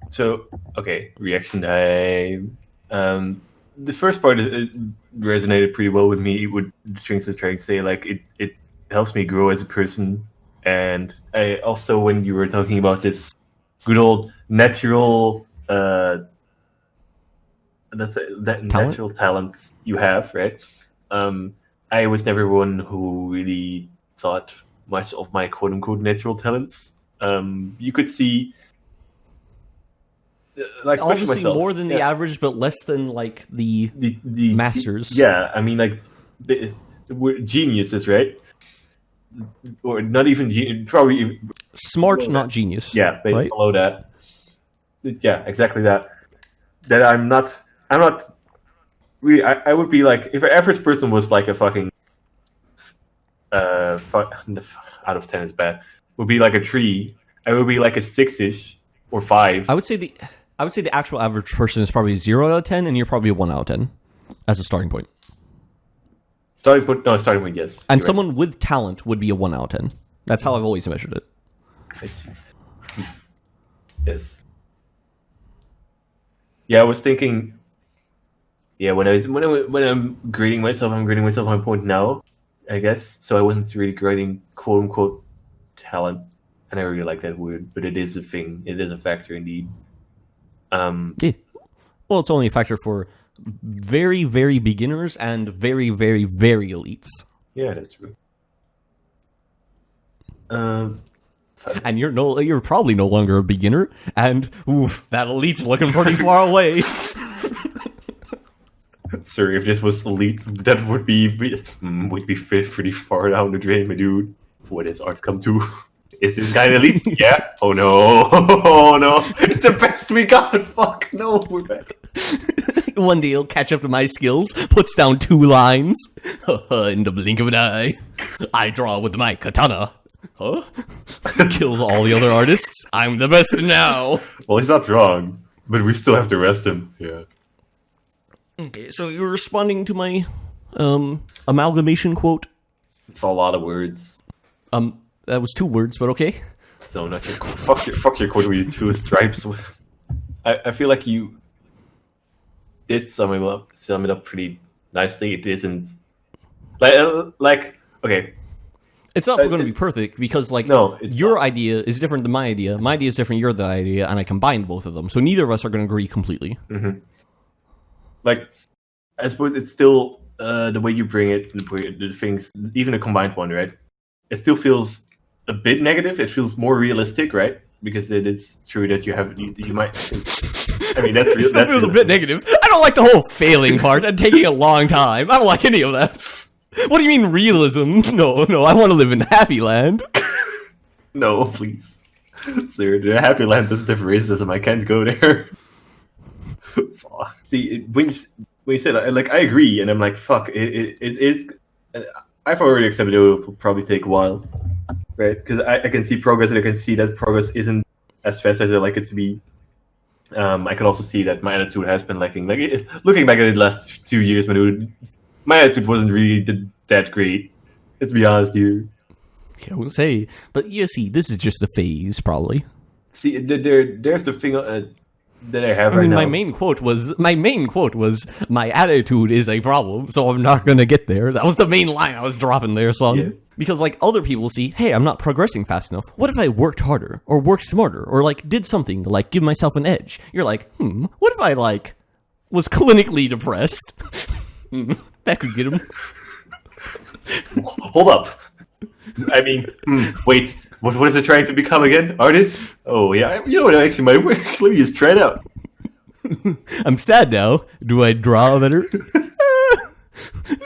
So, okay, reaction time. The first part it resonated pretty well with me. With the things I'm trying to say, like it helps me grow as a person. And I also, when you were talking about this good old natural, natural talents you have, right? I was never one who really thought much of my quote unquote natural talents. You could see. Like obviously more than the average, but less than like the masters. Yeah, I mean, like we're geniuses, right? Or not even probably smart, not genius. Yeah, right? Below that. Yeah, exactly that. That I'm not really. I would be like if an average person was like a fucking out of 10 is bad. Would be like a tree. I would be like a 6-ish or 5. I would say the actual average person is probably 0 out of 10, and you're probably a 1 out of 10 as a starting point. Starting point, yes. And You're someone with talent would be a 1 out of 10. That's how I've always measured it. right. I see. Yes. Yeah, I was thinking. Yeah, when I'm grading myself, I'm grading myself on point now, I guess. So I wasn't really grading quote unquote talent, and I really like that word, but it is a thing. It is a factor indeed. Yeah. Well, it's only a factor for very, very beginners and very, very, very elites. Yeah, that's true. And you're probably no longer a beginner, and oof, that elite's looking pretty far away. Sir, if this was elite, that would be pretty far down the drain, my dude. What has art come to? Is this guy elite? Yeah. Oh no. Oh no. It's the best we got. Fuck no. We're back. One day he'll catch up to my skills, puts down 2 lines. In the blink of an eye, I draw with my katana. Huh? Kills all the other artists. I'm the best now. Well, he's not wrong, but we still have to arrest him. Yeah. Okay, so you're responding to my amalgamation quote. It's a lot of words. That was 2 words, but okay. No, not your quote. Fuck your quote with your 2 stripes. I feel like you did sum it up pretty nicely. It isn't like okay. It's not going to be perfect because, like, no, your idea is different than my idea. My idea is different than your idea, and I combined both of them. So neither of us are going to agree completely. Mm-hmm. Like, I suppose it's still the way you bring it, the things, even a combined one, right? It still feels a bit negative. It feels more realistic, right? Because it is true that you might. I mean, that's real. That feels a bit negative. I don't like the whole failing part and taking a long time. I don't like any of that. What do you mean realism? No, I want to live in Happy Land. No, please. Sir, the Happy Land is different racism. I can't go there. See, when you say that, like, I agree, and I'm like, fuck, it is. I've already accepted it will probably take a while, right? Because I can see progress, and I can see that progress isn't as fast as I like it to be. I can also see that my attitude has been lacking. Like, looking back at the last 2 years, my attitude wasn't really that great. Let's be honest here. I wouldn't say, but you see, this is just a phase, probably. See, there's the thing that I have right now. My main quote was, my attitude is a problem, so I'm not going to get there. That was the main line I was dropping there, son. Yeah. Because, like, other people see, hey, I'm not progressing fast enough. What if I worked harder, or worked smarter, or, like, did something to, like, give myself an edge? You're like, what if I, like, was clinically depressed? That could get him. Hold up. I mean, wait. What is it trying to become again? Artist? Oh, yeah. You know what? Actually, my work. Let me just try it out. I'm sad now. Do I draw better?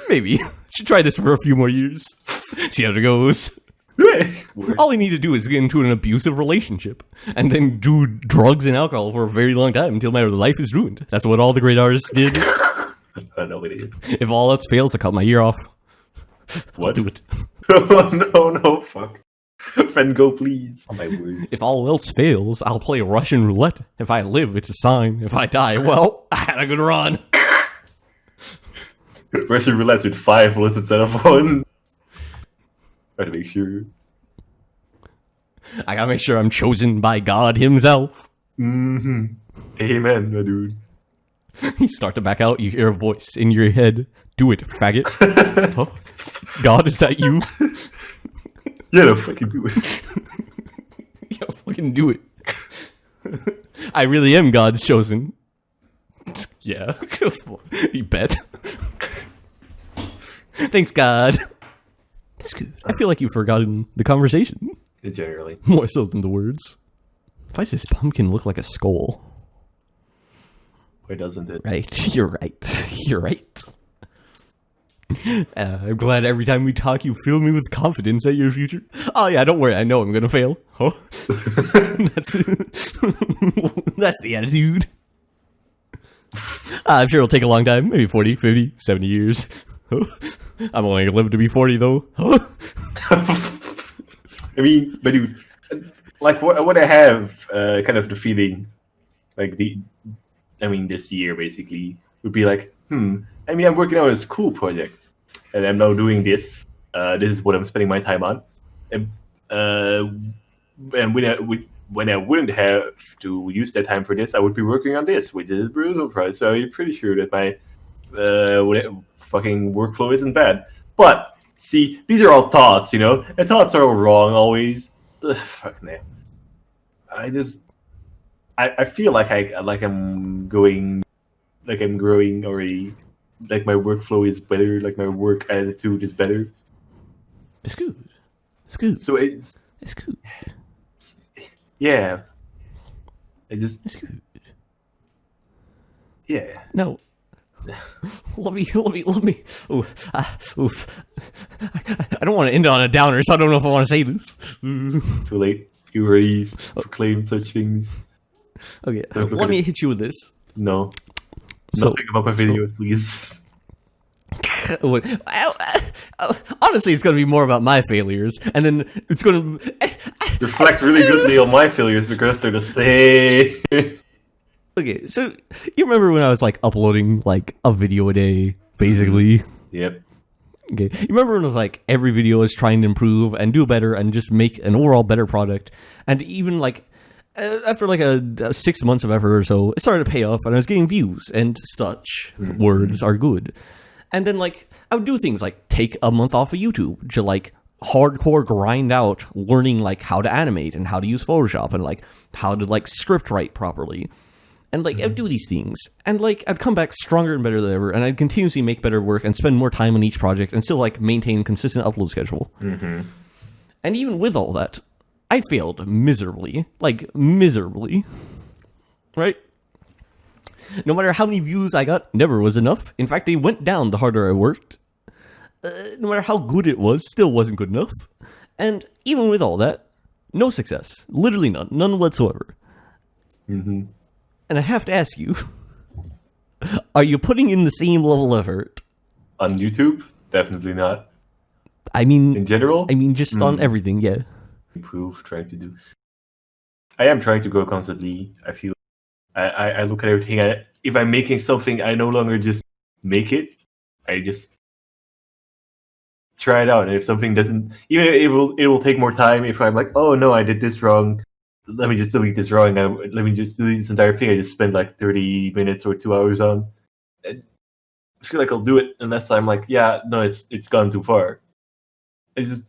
Maybe. Should try this for a few more years. See how it goes. All I need to do is get into an abusive relationship and then do drugs and alcohol for a very long time until my life is ruined. That's what all the great artists did. Nobody. If all else fails, I cut my ear off. What? I'll do it. Oh, no, fuck. Van Gogh, please. Oh, my words. If all else fails, I'll play Russian roulette. If I live, it's a sign. If I die, well, I had a good run. Russian roulette with 5 bullets instead of 1. Try to make sure. I gotta make sure I'm chosen by God himself. Mm-hmm. Amen, my dude. You start to back out, you hear a voice in your head. Do it, faggot. Huh? God, is that you? Yeah, no, fucking do it. Yeah, fucking do it. I really am God's chosen. Yeah. You bet. Thanks, God. That's good. I feel like you've forgotten the conversation. Generally. More so than the words. Why does this pumpkin look like a skull? Why doesn't it? Right. You're right. You're right. I'm glad every time we talk, you fill me with confidence at your future. Oh yeah, don't worry. I know I'm gonna fail. Huh? That's the attitude. I'm sure it'll take a long time. Maybe 40, 50, 70 years. Huh? I'm only gonna live to be 40 though. Huh? I mean, but dude, like what I have, kind of the feeling, like this year basically would be like, I mean, I'm working on a school project, and I'm now doing this. This is what I'm spending my time on, and when I wouldn't have to use that time for this, I would be working on this, which is a brutal price. So I'm pretty sure that my fucking workflow isn't bad. But see, these are all thoughts, and thoughts are all wrong always. Fuck man. I feel like I'm growing already. Like my workflow is better. Like my work attitude is better. It's good. It's good. So It's good. yeah. It's good. Yeah. No. Let me. Oof. I don't want to end on a downer, so I don't know if I want to say this. Too late. You already proclaimed such things. Okay, let me hit you with this. No. So, Nothing about my videos, please. honestly, it's going to be more about my failures, and then it's going to reflect really goodly on my failures because they're the same. Okay, so you remember when I was like uploading like a video a day, basically? Yep. Okay, you remember when it was like every video is trying to improve and do better and just make an overall better product, and even like after like a 6 months of effort or so, it started to pay off, and I was getting views and such. Words are good. And then like I would do things like take a month off of YouTube to like hardcore grind out learning like how to animate and how to use Photoshop and like how to like script write properly. And like I'd do these things, and like I'd come back stronger and better than ever, and I'd continuously make better work and spend more time on each project and still like maintain a consistent upload schedule. And even with all that, I failed miserably, right? No matter how many views I got, never was enough. In fact, they went down the harder I worked. No matter how good it was, still wasn't good enough. And even with all that, no success. Literally none whatsoever. And I have to ask you, are you putting in the same level of effort? On YouTube? Definitely not. I mean, in general? I mean, just on everything, yeah. Improve, trying to do. I am trying to grow constantly. I feel. I look at everything. If I'm making something, I no longer just make it. I just try it out. And if something doesn't, even it will take more time. If I'm like, oh no, I did this wrong. Let me just delete this drawing. Let me just delete this entire thing. I just spent like 30 minutes or 2 hours on. I feel like I'll do it unless I'm like, yeah, no, it's gone too far. I just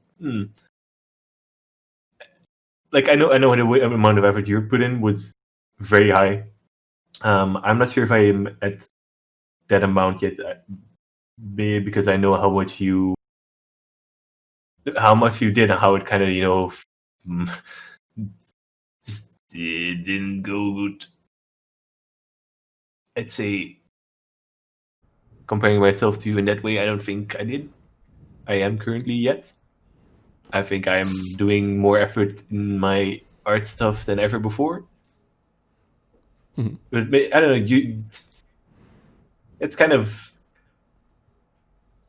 like I know the amount of effort you put in was very high. I'm not sure if I am at that amount yet, because I know how much you did and how it kind of just it didn't go good. I'd say comparing myself to you in that way, I don't think I am currently yet. I think I am doing more effort in my art stuff than ever before. But I don't know. It's kind of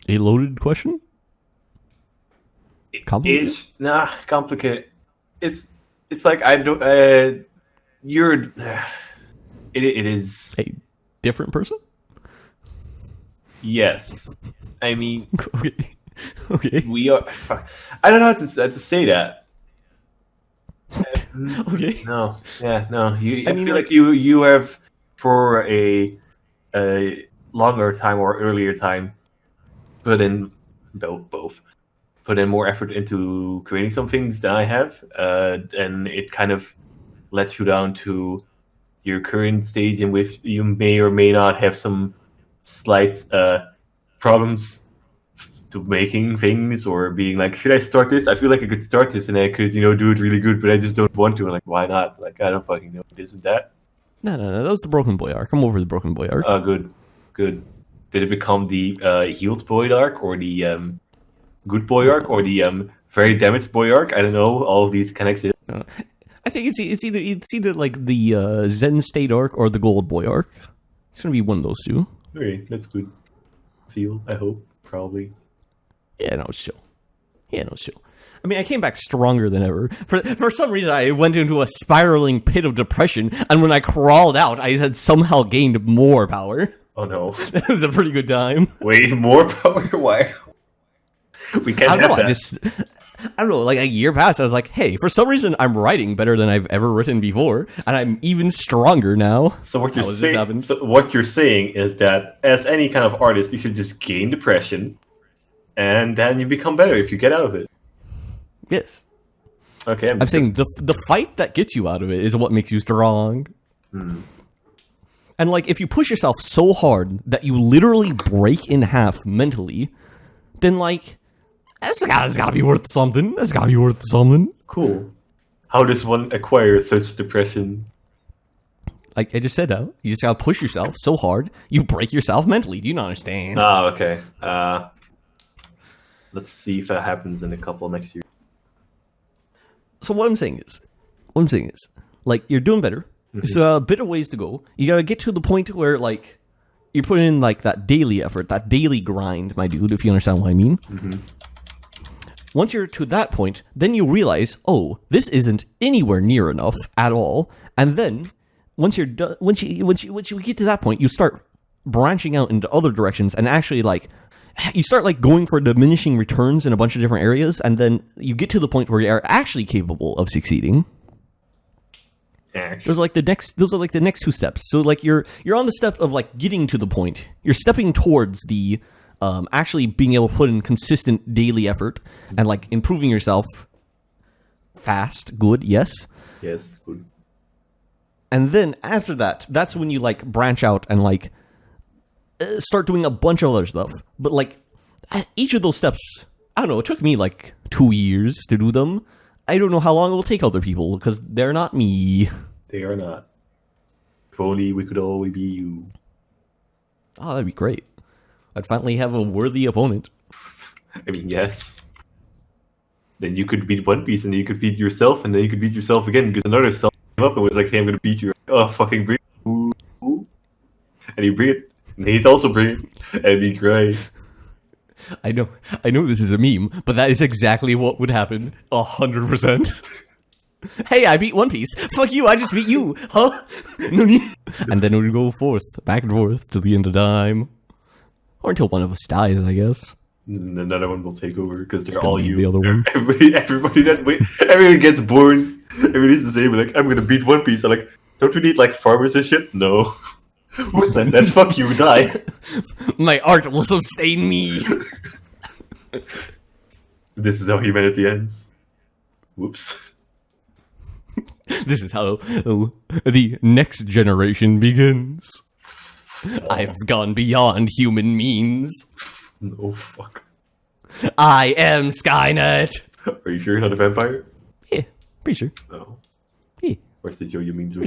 a loaded question. Complicated? Complicated. It's like I don't. You're. It is a different person. Yes, I mean. Okay. We are. I don't know how to say that. Okay. No. Yeah. No. I feel like you have for a longer time or earlier time put in both put in more effort into creating some things than I have, and it kind of let you down to your current stage in which you may or may not have some slight problems to making things or being like, should I start this? I feel like I could start this and I could, do it really good, but I just don't want to. Like, why not? Like, I don't fucking know this and that. No. That was the Broken Boy arc. I'm over the Broken Boy arc. Oh, good. Did it become the healed boy arc or the good boy arc or the very damaged boy arc? I don't know. All of these connected. I think it's either like the Zen State arc or the Gold Boy arc. It's gonna be one of those two. Okay, that's good. I hope, probably. Yeah, no, it's chill. I mean, I came back stronger than ever. For some reason, I went into a spiraling pit of depression, and when I crawled out, I had somehow gained more power. Oh no. That was a pretty good time. Wait, more power? Why? We can't have that. I don't know, like a year passed, I was like, hey, for some reason, I'm writing better than I've ever written before, and I'm even stronger now. So what you're saying is that as any kind of artist, you should just gain depression, and then you become better if you get out of it. Yes. Okay. I'm saying the fight that gets you out of it is what makes you strong. And like, if you push yourself so hard that you literally break in half mentally, then like, that's gotta be worth something. That's gotta be worth something. Cool. How does one acquire such depression? Like I just said, you just gotta push yourself so hard, you break yourself mentally. Do you not understand? Ah, okay. Let's see if that happens in a couple next year. So what I'm saying is, like, you're doing better. There's a bit of ways to go. You gotta get to the point where, like, you put in, like, that daily effort, that daily grind, my dude, if you understand what I mean. Once you're to that point, then you realize, oh, this isn't anywhere near enough at all. And then, once you get to that point, you start branching out into other directions and actually, like, you start like going for diminishing returns in a bunch of different areas, and then you get to the point where you are actually capable of succeeding. Those are like the next two steps. So like you're on the step of like getting to the point. You're stepping towards the actually being able to put in consistent daily effort and like improving yourself fast. Good, yes. Yes, good. And then after that, that's when you like branch out and like start doing a bunch of other stuff. But like each of those steps, I don't know, it took me like 2 years to do them. I don't know how long it will take other people because they're not me. They are not. If only we could always be you. Oh, that'd be great. I'd finally have a worthy opponent. I mean, yes. Then you could beat One Piece, and then you could beat yourself, and then you could beat yourself again because another self came up and was like, "Hey, I'm gonna beat you." Oh, fucking bring it. And you bring it. And he'd also bring it. And it'd be great. I know this is a meme, but that is exactly what would happen. 100%. Hey, I beat One Piece. Fuck you, I just beat you. Huh? And then it would go back and forth till the end of time. Or until one of us dies, I guess. And another one will take over because they're all you. The other one. Everybody gets born. Everybody's the same. Like, I'm gonna beat One Piece. I'm like, don't we need like farmers and shit? No. Who said that? Fuck you, die. My art will sustain me. This is how humanity ends. Whoops. This is how the next generation begins. I've gone beyond human means. No, fuck. I am Skynet. Are you sure you're not a vampire? Yeah, pretty sure. No. Yeah. Where's the Jojo memes?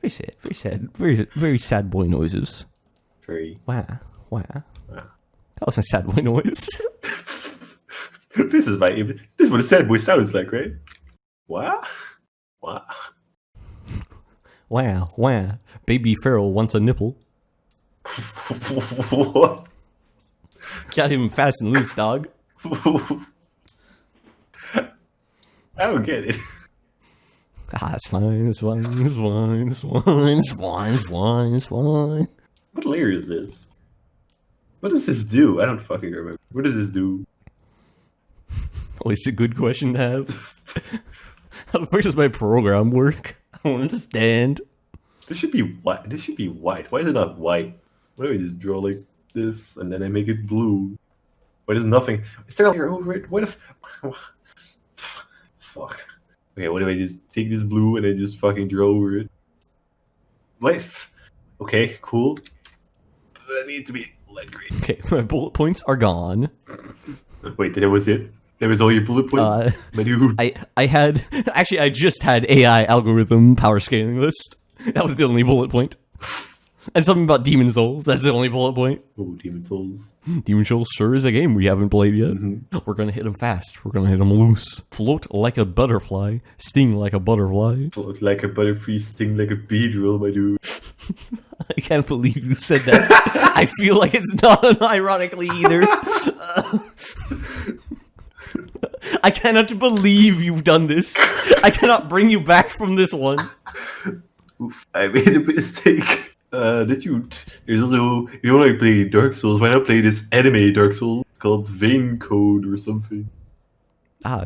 Very sad, very sad. Very sad boy noises. Very. Wow. That was a sad boy noise. This is what a sad boy sounds like, right? Wow. Wow. Baby Pharaoh wants a nipple. What? Got him fast and loose, dog. I don't get it. It's fine. What layer is this? What does this do? I don't fucking remember. What does this do? Oh, it's a good question to have. How the fuck does my program work? I don't understand. This should be white. Why is it not white? Why do I just draw like this and then I make it blue? Why does nothing? Is there a layer over it? What if? Fuck. Okay, what if I just take this blue and I just fucking draw over it? What? Okay, cool. But that needs to be light green. Okay, my bullet points are gone. Wait, that was it? That was all your bullet points? My dude. I just had AI algorithm power scaling list. That was the only bullet point. And something about Demon Souls. That's the only bullet point. Oh, Demon Souls. Demon Souls sure is a game we haven't played yet. Mm-hmm. We're gonna hit them fast. We're gonna hit them loose. Float like a butterfly. Sting like a butterfly. Float like a butterfly. Sting like a beedrill, my dude. I can't believe you said that. I feel like it's not ironically either. I cannot believe you've done this. I cannot bring you back from this one. Oof, I made a mistake. Did you? There's also, if you want to play Dark Souls, why not play this anime Dark Souls called Vein Code or something?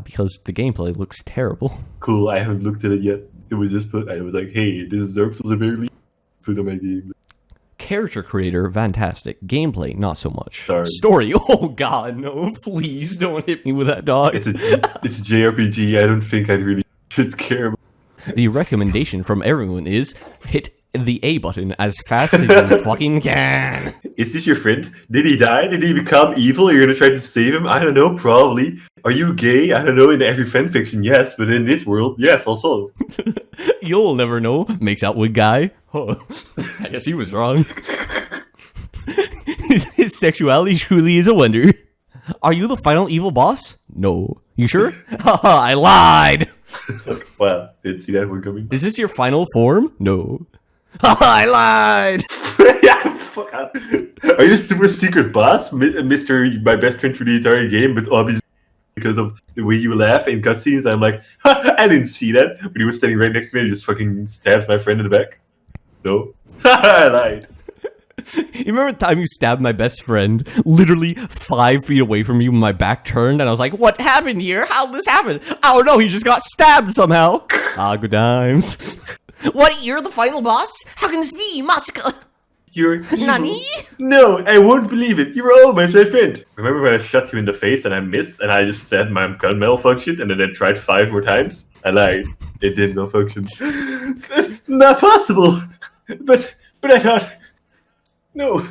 Because the gameplay looks terrible. Cool, I haven't looked at it yet. It was just put, I was like, hey, this is Dark Souls apparently. Put on my game. Character creator, fantastic. Gameplay, not so much. Sorry. Story, oh god, no, please don't hit me with that dog. It's a JRPG, I don't think I really should care about. The recommendation from everyone is hit the A button as fast as you fucking can. Is this your friend? Did he die? Did he become evil? You're gonna try to save him? I don't know, probably. Are you gay? I don't know, in every fanfiction, yes, but in this world, yes, also. You'll never know. Makes out with guy. Oh, I guess he was wrong. His sexuality truly is a wonder. Are you the final evil boss? No. You sure? Haha, I lied. Wow, didn't see that one coming. Is this your final form? No. Haha, I lied. Yeah, fuck out. Are you a super secret boss, Mr. My best friend for the entire game, but obviously because of the way you laugh in cutscenes, I'm like, I didn't see that. But he was standing right next to me and he just fucking stabs my friend in the back. No. I lied. You remember the time you stabbed my best friend literally 5 feet away from you when my back turned and I was like, what happened here? How'd this happen? Oh no, he just got stabbed somehow. Good times. What, you're the final boss? How can this be, Masuka? You're evil. Nani? No, I won't believe it. You were almost my friend. Remember when I shot you in the face and I missed and I just said my gun malfunctioned and then I tried 5 more times? I lied. It did malfunction. Not possible. But I thought... No.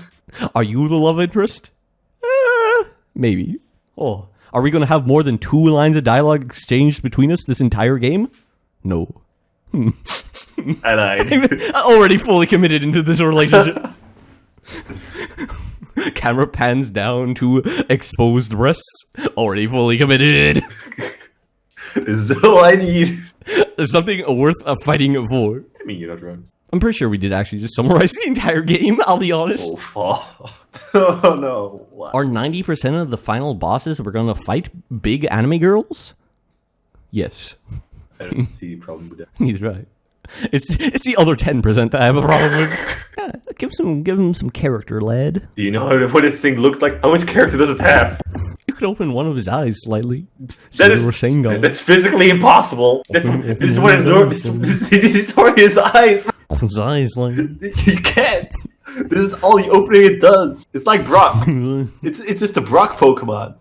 Are you the love interest? Maybe. Oh, are we going to have more than 2 lines of dialogue exchanged between us this entire game? No. I lied. I'm already fully committed into this relationship. Camera pans down to exposed breasts. Already fully committed. This is all I need. There's something worth fighting for. I mean, you're not wrong. I'm pretty sure we did actually just summarize the entire game, I'll be honest. Oh, fuck. Oh no. Wow. Are 90% of the final bosses we're gonna fight big anime girls? Yes. I don't see a problem with that. Neither do I. It's the other 10% that I have a problem with. Yeah, give him some character, lad. Do you know what this thing looks like? How much character does it have? You could open one of his eyes slightly. That's physically impossible. This is what this is for his eyes. His eyes, like You can't. This is all the opening it does. It's like Brock. It's just a Brock Pokemon.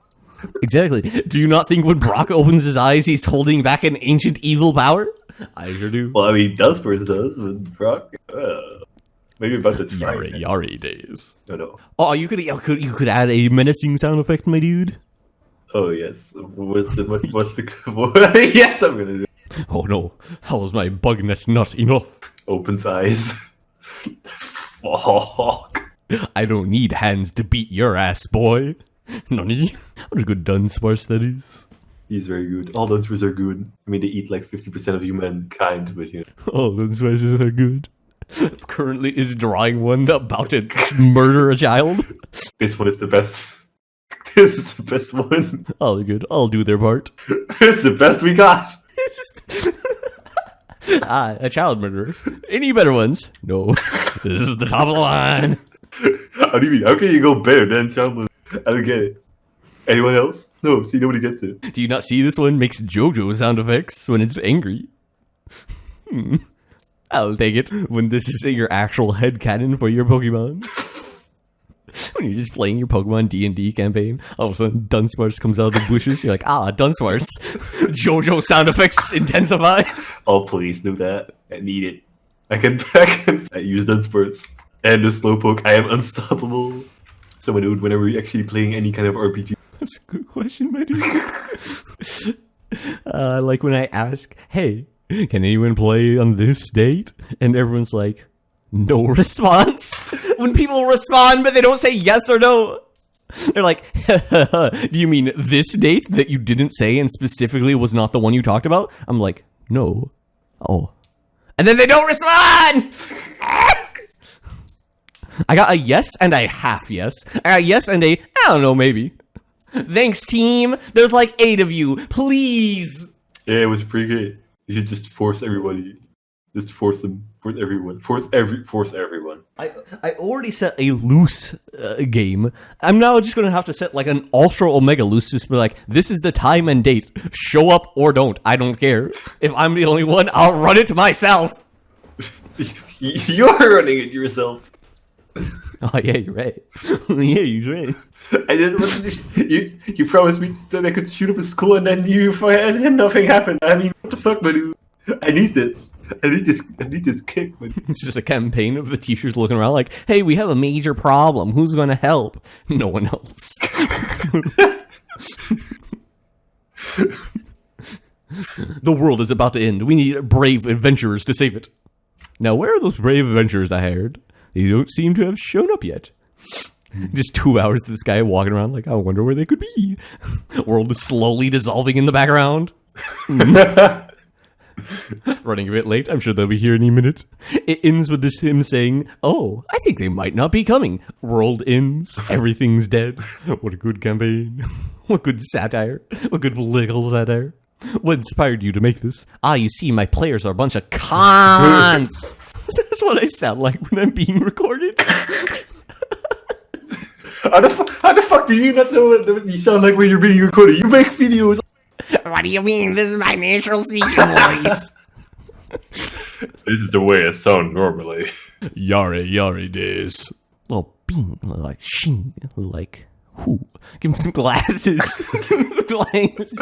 Exactly. Do you not think when Brock opens his eyes, he's holding back an ancient evil power? I sure do. Well, I mean, Dunsparce does with Brock. Maybe about the Yari days. No. Oh, you could add a menacing sound effect, my dude. Oh yes. What's the yes, I'm gonna do. Oh no, how was my bug net not enough? Opens eyes. Fuck. I don't need hands to beat your ass, boy. Nani? What a good Dunsparce that is. He's very good. All Dunsparces are good. I mean, they eat like 50% of humankind, but you know. All Dunsparces are good. Currently is drawing one about to murder a child. This one is the best. This is the best one. Oh, good. I'll do their part. This is the best we got. A child murderer. Any better ones? No. This is the top of the line. How do you mean? How can you go better than child murderer? I don't get it. Anyone else? No, see, nobody gets it. Do you not see this one makes JoJo sound effects when it's angry? I'll take it when this is your actual headcanon for your Pokemon. When you're just playing your Pokemon D&D campaign, all of a sudden Dunsparce comes out of the bushes, you're like, Dunsparce. JoJo sound effects intensify. Oh, please do that. I need it. I use Dunsparce. And the Slowpoke, I am unstoppable. Someone who would whenever you're actually playing any kind of RPG. That's a good question, my dude. Like when I ask, hey, can anyone play on this date? And everyone's like, no response. When people respond, but they don't say yes or no. They're like, do you mean this date that you didn't say and specifically was not the one you talked about? I'm like, no. Oh. And then they don't respond! I got a yes and a half yes. I got a yes and a, I don't know, maybe. Thanks, team. There's like 8 of you. Please. Yeah, it was pretty good. You should just force everybody. Just force them. Force everyone. Force everyone. I already set a loose game. I'm now just going to have to set like an ultra omega loose. Just be like, this is the time and date. Show up or don't. I don't care. If I'm the only one, I'll run it myself. You're running it yourself. Oh, yeah, you're right. Yeah, you're right. I didn't. You promised me that I could shoot up a school, and then and nothing happened. I mean, what the fuck, my dude? I need this. I need this kick. Man. It's just a campaign of the teachers looking around like, hey, we have a major problem. Who's going to help? No one helps. The world is about to end. We need brave adventurers to save it. Now, where are those brave adventurers I hired? They don't seem to have shown up yet. Just 2 hours of this guy walking around like, I wonder where they could be. World is slowly dissolving in the background. Running a bit late. I'm sure they'll be here any minute. It ends with him saying, oh, I think they might not be coming. World ends. Everything's dead. What a good campaign. What good satire. What good political satire. What inspired you to make this? Ah, you see, my players are a bunch of cons. That's what I sound like when I'm being recorded. How the fuck do you not know what you sound like when you're being recorded? You make videos. What do you mean? This is my natural speaking voice. This is the way I sound normally. Yare des. Little bean, like sheen, like who? Give him some glasses. Give him some glasses.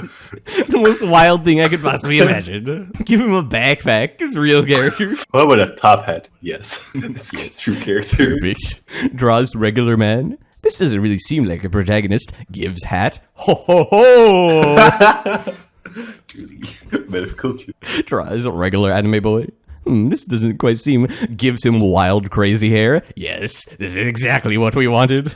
The most wild thing I could possibly imagine. Give him a backpack. It's a real character. What about a top hat? Yes. That's true character. Perfect. Draws regular man. This doesn't really seem like a protagonist. Gives hat. Ho ho ho! Truly. Man of culture. Draws a regular anime boy. This doesn't quite seem. Gives him wild, crazy hair. Yes, this is exactly what we wanted.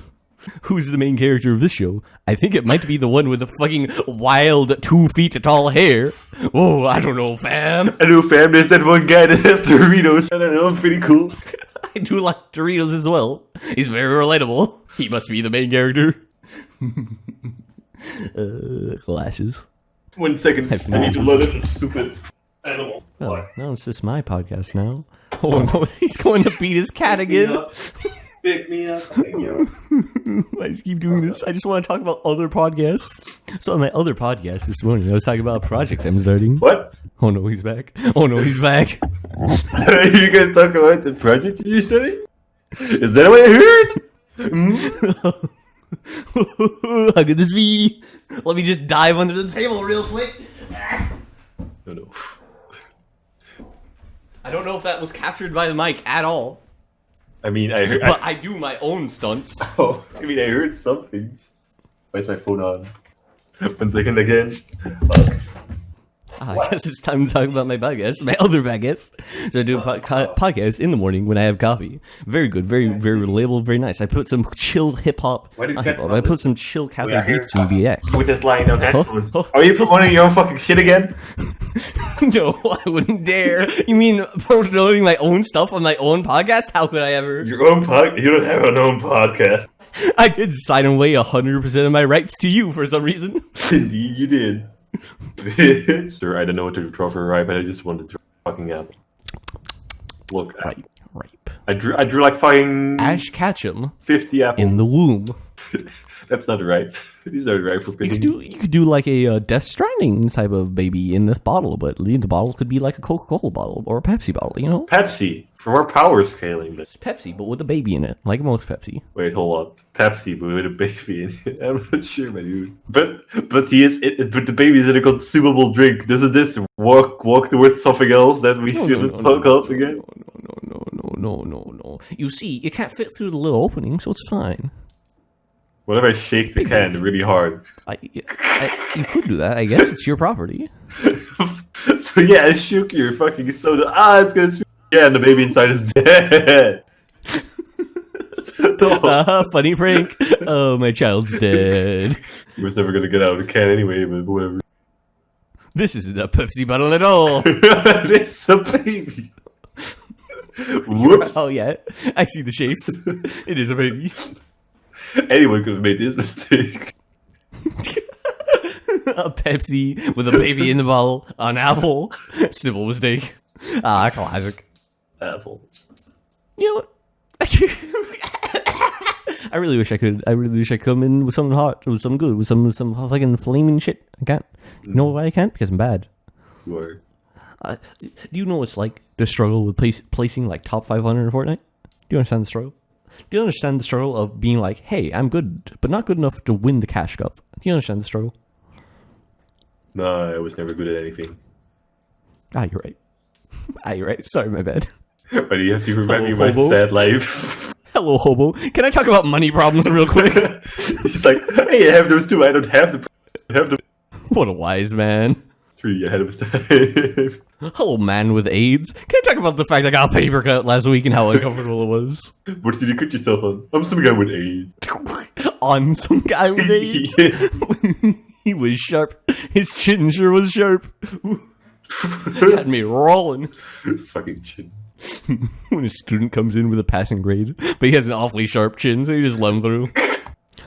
Who's the main character of this show? I think it might be the one with the fucking wild 2 feet tall hair. Oh, I don't know, fam. I know, fam. There's that one guy that has Doritos. I don't know. I'm pretty cool. I do like Doritos as well. He's very relatable. He must be the main character. Glasses. 1 second. I need to load it. Stupid animal. Oh, no, it's just my podcast now. Oh no, he's going to beat his cat again. Pick me up. I just keep doing this. I just want to talk about other podcasts. So on my other podcast this morning, I was talking about a project I'm starting. What? Oh no, he's back. Oh no, he's back. Are you going to talk about the project you're studying? Is that what I heard? How could this be? Let me just dive under the table real quick. No, no. I don't know if that was captured by the mic at all. I mean, I heard. But I do my own stunts. Oh, I mean, I heard some things. Why is my phone on? 1 second again. I guess it's time to talk about my podcast, my other podcast. So I do a podcast in the morning when I have coffee. Very good, very, very relatable, very nice. I put some chill hip hop. I put some chill cafe beats in BX. With this lying down headphones. Are you promoting your own fucking shit again? No, I wouldn't dare. You mean promoting my own stuff on my own podcast? How could I ever? Your own podcast? You don't have an own podcast. I did sign away 100% of my rights to you for some reason. Indeed, you did. Sir, I don't know what to draw for a right, but I just wanted to fucking apple. Look, Ripe. I drew like fucking Ash Ketchum 50 apples in the womb. That's not right. These are right for picking. You could do like a Death Stranding type of baby in this bottle, but the bottle could be like a Coca-Cola bottle or a Pepsi bottle, you know? Pepsi for more power scaling. It's Pepsi, but with a baby in it, like most Pepsi. Wait, hold up. Pepsi, but with a baby in it. I'm not sure, my dude. But he is. But the baby is in a consumable drink. Doesn't this walk towards something else that we shouldn't talk up again? No. You see, you can't fit through the little opening, so it's fine. What if I shake the can really hard? You could do that. I guess it's your property. So yeah, I shook your fucking soda. It's gonna speak. Yeah, and the baby inside is dead. Funny prank. Oh, my child's dead. He was never gonna get out of the can anyway, but whatever. This isn't a Pepsi bottle at all. It's a baby. Whoops. Oh yeah, I see the shapes. It is a baby. Anyone could have made this mistake. A Pepsi with a baby in the bottle, an apple. Simple mistake. Ah, classic. Apples. You know what? I really wish I could. I really wish I could come in with something hot, with something good, with some fucking flaming shit. I can't. You know why I can't? Because I'm bad. You are. Do you know what it's like to struggle with placing like top 500 in Fortnite? Do you understand the struggle? Do you understand the struggle of being like, hey, I'm good, but not good enough to win the cash cup? Do you understand the struggle? No, I was never good at anything. Ah, you're right. You're right. Sorry, my bad. But you have to remind me of Hello, my hobo. sad life. Hello, hobo. Can I talk about money problems real quick? He's like, hey, I have those too. I don't have the. What a wise man. 3 ahead of his time. Hello, man with AIDS. Can I talk about the fact I got a paper cut last week and how uncomfortable it was? What did you cut yourself on? I'm some guy with AIDS. On some guy with AIDS? Yeah. He was sharp. His chin sure was sharp. Had me rolling. It's fucking chin. When a student comes in with a passing grade, but he has an awfully sharp chin, so you just let him through.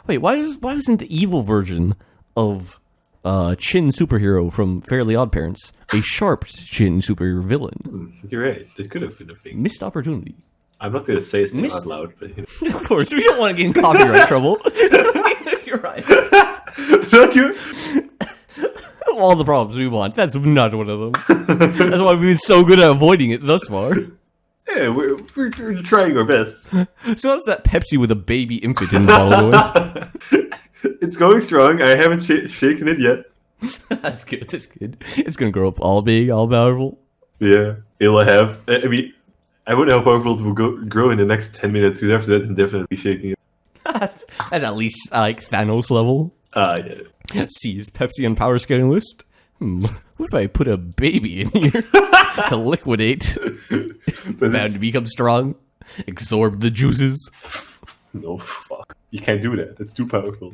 Wait, why wasn't the evil version of chin superhero from Fairly Odd Parents a sharp chin superhero villain? You're right. It could have been a thing. Missed opportunity. I'm not going to say it out loud, but you know. Of course, we don't want to get in copyright trouble. You're right. Don't you? All the problems we want. That's not one of them. That's why we've been so good at avoiding it thus far. Yeah, we're trying our best. So how's that Pepsi with a baby infant in the bottle going? It's going strong. I haven't shaken it yet. That's good. That's good. It's gonna grow up all big, all powerful. Yeah, it'll have. I mean, I wonder how powerful it will grow in the next 10 minutes. Because after that, I'm definitely shaking it. That's at least like Thanos level. Yeah. See his Pepsi on power scaling list. What if I put a baby in here to liquidate? Bound to become strong, absorb the juices. No, fuck. You can't do that. That's too powerful.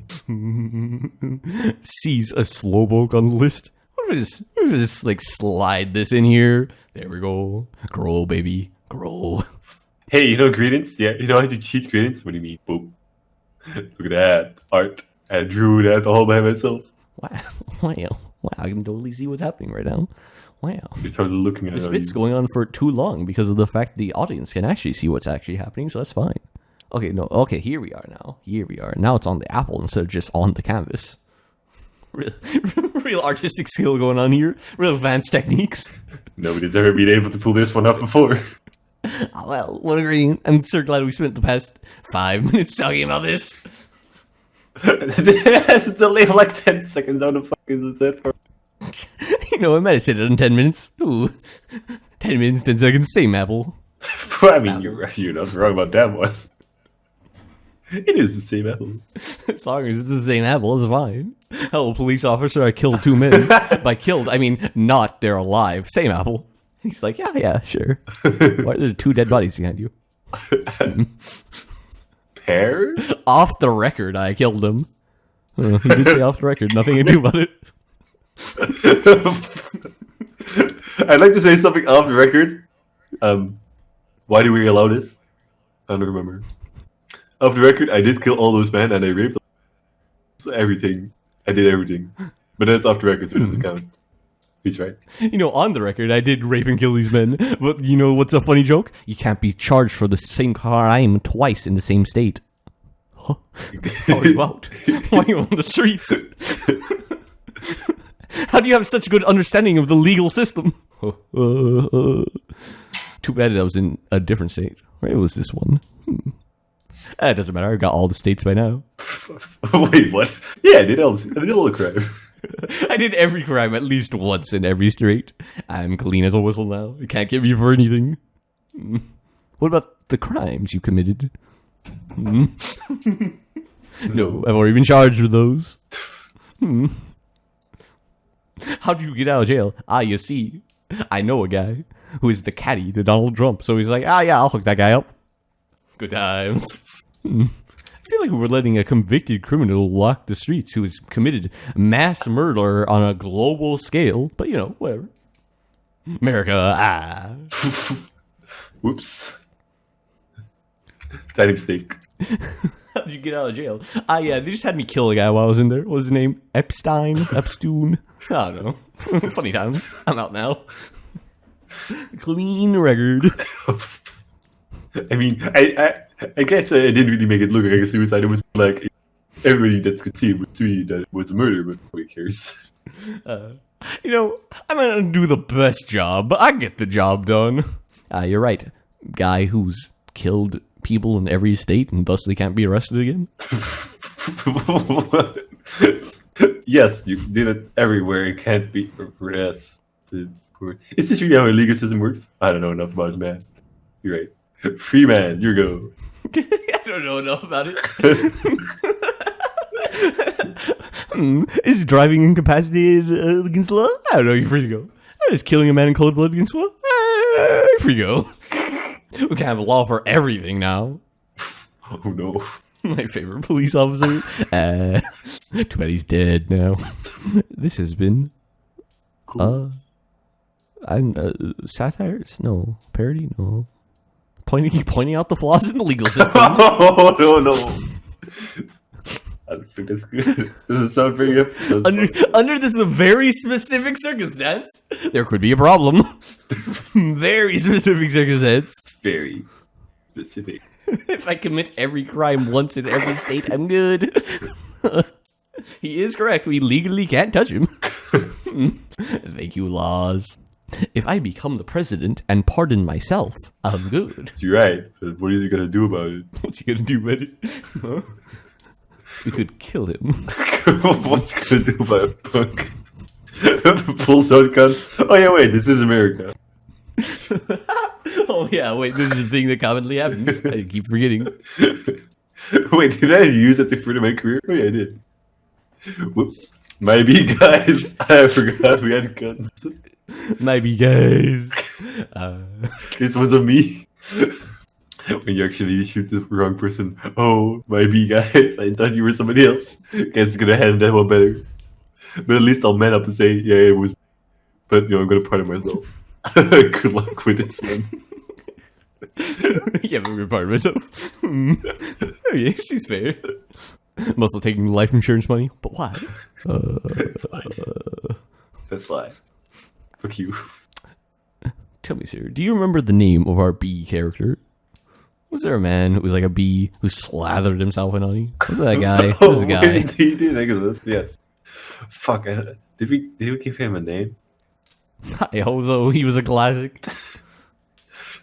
Sees a slowpoke on the list. What if I just like slide this in here? There we go. Grow, baby. Grow. Hey, you know ingredients? Yeah, you know how to cheat ingredients? What do you mean? Boom. Look at that. Art. I drew that all by myself. Wow. I can totally see what's happening right now. Wow. It's hard looking at This bit's going on for too long because of the fact the audience can actually see what's actually happening, so that's fine. Okay, no, okay, here we are now. Here we are. Now it's on the apple instead of just on the canvas. Real artistic skill going on here. Real advanced techniques. Nobody's ever been able to pull this one off before. Oh, well, what agree. I'm so glad we spent the past 5 minutes talking about this. It has a delay of like 10 seconds. How the fuck is that for? You know, I might have said it in 10 minutes. Ooh. 10 minutes, 10 seconds, same apple. I mean, you're not wrong about that one. It is the same apple. As long as it's the same apple, it's fine. Hello, police officer, I killed 2 men. By killed, I mean not they're alive. Same apple. He's like, yeah, sure. Why are there 2 dead bodies behind you? Pears? Off the record, I killed them. He did say off the record, nothing I do about it. I'd like to say something off the record. Why do we allow this? I don't remember. Off the record, I did kill all those men and I raped them. So everything. I did everything. But that's off the record, so it doesn't count. He's right. You know, on the record, I did rape and kill these men. But you know what's a funny joke? You can't be charged for the same crime twice in the same state. Huh? How are you out? Why are you on the streets? How do you have such good understanding of the legal system? Too bad that was in a different state. Where was this one? It doesn't matter. I got all the states by now. Wait, what? Yeah, I did all the crime. I did every crime at least once in every state. I'm clean as a whistle now. You can't get me for anything. What about the crimes you committed? No, I've already been charged with those. How did you get out of jail? You see, I know a guy who is the caddy to Donald Trump. So he's like, yeah, I'll hook that guy up. Good times. I feel like we're letting a convicted criminal walk the streets who has committed mass murder on a global scale. But, you know, whatever. America, Whoops. Tiny mistake. How'd you get out of jail? Yeah, they just had me kill a guy while I was in there. What was his name? Epstein? I don't know. Funny times. I'm out now. Clean record. I mean, I guess I didn't really make it look like a suicide. It was like everybody that could see it would see that it was a murder, but nobody cares. You know, I'm gonna do the best job, but I get the job done. You're right. Guy who's killed people in every state and thus they can't be arrested again. Yes, you did it everywhere. It can't be arrested. Is this really how a legal system works? I don't know enough about it, man. You're right. Free man, you go. I don't know enough about it. Is driving incapacitated against the law? I don't know, you're free to go. Is killing a man in cold blood against the law? You're free to go. We can have a law for everything now. Oh no. My favorite police officer. Too bad he's dead now. This has been... Cool. Satires? No. Parody? No. Pointing out the flaws in the legal system. Oh, no. I don't think that's good. Doesn't sound very episode. Under this very specific circumstance, there could be a problem. Very specific circumstance. Very specific. If I commit every crime once in every state, I'm good. He is correct. We legally can't touch him. Thank you, laws. If I become the president and pardon myself, I'm good. You're right. But what is he gonna do about it? What's he gonna do about it? Huh? We could kill him. What you gonna do about a punk? Pulls out gun. Oh yeah, wait. This is America. Oh yeah, wait. This is a thing that commonly happens. I keep forgetting. Wait, did I use that to further my career? Oh yeah, I did. Whoops. Maybe, guys. I forgot we had guns. Maybe, guys. This was a me. When you actually shoot the wrong person. Oh, maybe, guys. I thought you were somebody else. Guess it's gonna handle that one better. But at least I'll man up and say, yeah, it was. But you know, I'm gonna pardon myself. Good luck with this one. Yeah, but I'm gonna pardon myself. Okay, seems fair. I'm also taking life insurance money, but why? That's why. That's why. Fuck you. Tell me, sir, do you remember the name of our bee character? Was there a man who was like a bee who slathered himself in honey? Was that a guy? Oh, Was a guy? wait, he did exist. Yes. Fuck. Did we give him a name? I hope so. He was a classic.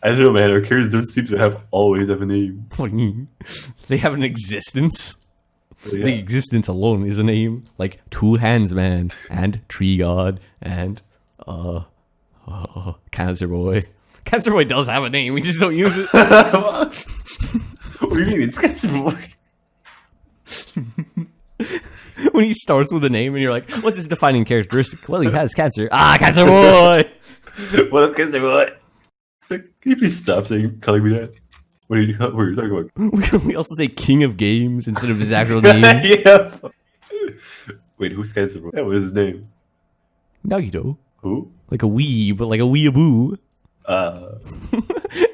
I don't know, man. Our characters don't seem to always have a name. What do you mean? They have an existence. But yeah. The existence alone is a name. Like Two Hands Man and Tree God and Cancer Boy. Cancer Boy does have a name. We just don't use it. What do you mean? It's Cancer Boy. When he starts with a name and you're like, what's his defining characteristic? Well, he has cancer. Cancer Boy! What up, Cancer Boy? Can you please stop calling me that? What are you talking about? We also say King of Games instead of his actual name. Yeah. Wait, who's Cancer Boy? Yeah, what is his name? Nagito. Who? Like a wee, but like a weeaboo.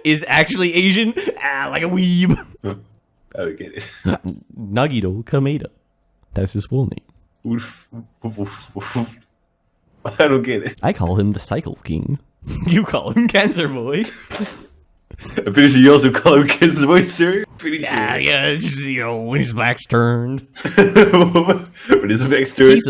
Is actually Asian? Like a weeb. I don't get it. Nagito Kameda. That's his full name. I don't get it. I call him the Cycle King. You call him Cancer Boy. I'm pretty sure you also call him Cancer Boy, sir. Pretty sure. Yeah, just, when his back's turned. When his back's turned.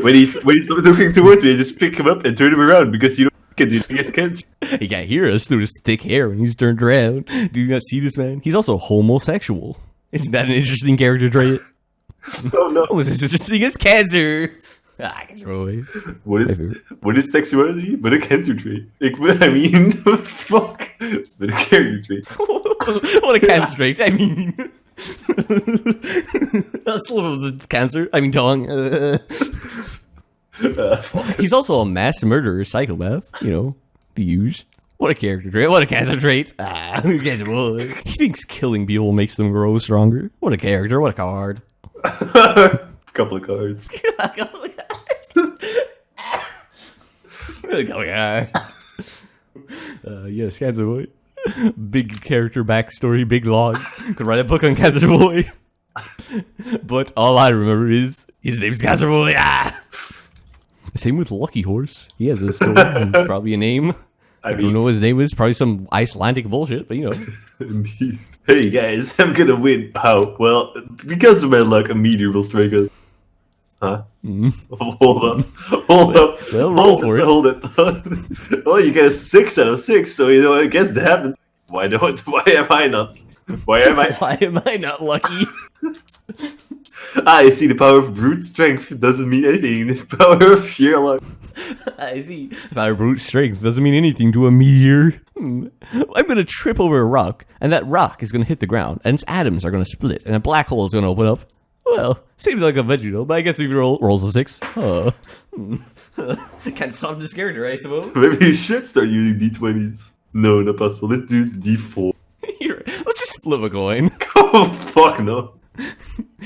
When he's looking towards me, I just pick him up and turn him around because you don't get he has cancer. He can't hear us through his thick hair when he's turned around. Do you not see this man? He's also homosexual. Isn't that an interesting character trait? Oh no. Oh, this is interesting as cancer. Cancer Boy. What is sexuality but a cancer trait? Like, I mean, fuck. But a character trait. What a cancer trait. I mean. A slip of the cancer. I mean, tongue. He's also a mass murderer, psychopath. You know, the huge. What a character trait. What a cancer trait. Cancer Boy. He thinks killing people makes them grow stronger. What a character. What a card. Couple of cards. A couple of yes, Cancer Boy. Big character backstory, big log. Could write a book on Cancer Boy. But all I remember is his name's Casserole. Yeah. Same with Lucky Horse. He has a story and probably a name. I don't know what his name is. Probably some Icelandic bullshit, but you know. Hey guys, I'm gonna win. How? Well, because of my luck, a meteor will strike us. Huh? Hold up. Hold up. Well, roll for it. Hold it. Oh, you get a 6 out of 6, so you know, I guess that happens. Why am I not? Why am I not lucky? I see the power of brute strength doesn't mean anything. The power of sheer luck. I see. The power of brute strength doesn't mean anything to a meteor. I'm gonna trip over a rock, and that rock is gonna hit the ground, and its atoms are gonna split, and a black hole is gonna open up. Well, seems like a vegetal, but I guess if you rolls a 6. Can't stop this character, I suppose. Maybe you should start using D20s. No, not possible. Let's do D4. Let's just flip a coin. Oh, fuck no.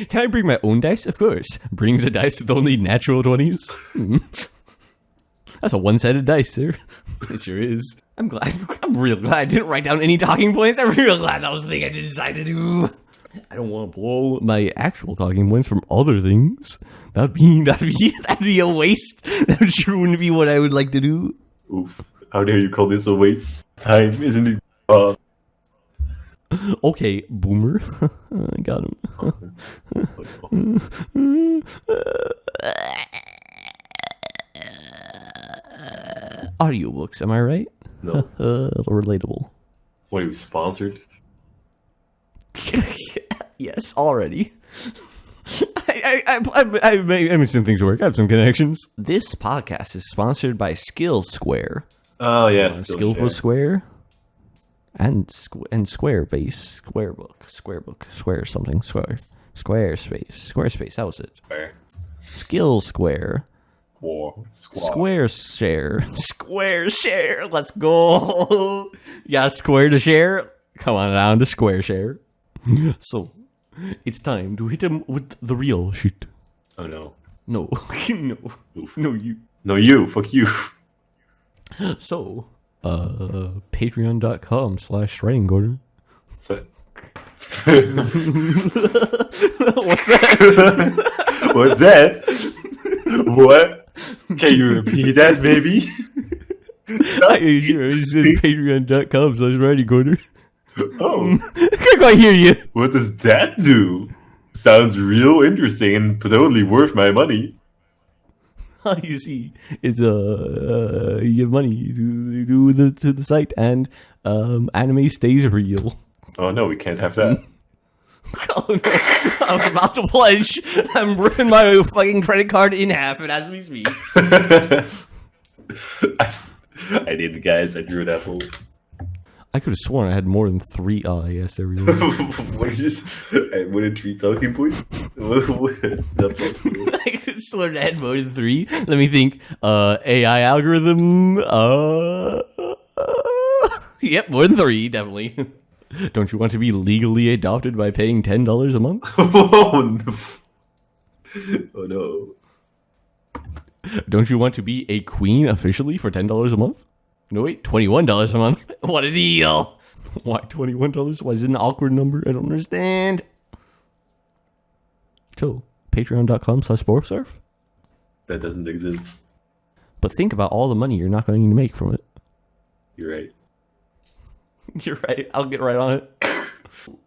Can I bring my own dice? Of course. Brings a dice with only natural 20s. That's a one-sided dice, sir. It sure is. I'm real glad I didn't write down any talking points. I'm real glad that was the thing I didn't decide to do. I don't want to blow my actual talking points from other things. That'd be a waste. That sure wouldn't be what I would like to do. Oof. How dare you call this a waste time, isn't it? Okay, boomer. I got him. Audiobooks, am I right? No. Relatable. What, are you sponsored? Yes, already. I made some things work. I have some connections. This podcast is sponsored by Skillsquare. Oh yeah, Skillful Square. And Squarespace, Squarespace. That was it. Square. Skillsquare. Square. Let's go. Yeah, Square to share. Come on down to Squareshare. So, it's time to hit him with the real shit. Oh no. No. Oof. No, you. No, you. Fuck you. So, patreon.com/writingcorner. So, What's that? what's that? What? Can you repeat that, baby? I said patreon.com/writingcorner. Oh. I can't quite hear you. What does that do? Sounds real interesting and totally worth my money. You see, it's you give money to the site, and anime stays real. Oh no, we can't have that. Oh no! I was about to pledge. I'm ripping my fucking credit card in half, and as we speak. I did it, guys. I drew that hole. I could have sworn I had more than 3. Oh, yes, there we go. What is I wanted 3 talking points. I could have sworn I had more than 3. Let me think. AI algorithm. Yep, more than 3, definitely. Don't you want to be legally adopted by paying $10 a month? Oh no. Don't you want to be a queen officially for $10 a month? No, wait, $21 a month. What a deal. Why $21? Why is it an awkward number? I don't understand. So, patreon.com/sportsurf. That doesn't exist. But think about all the money you're not going to make from it. You're right. You're right. I'll get right on it.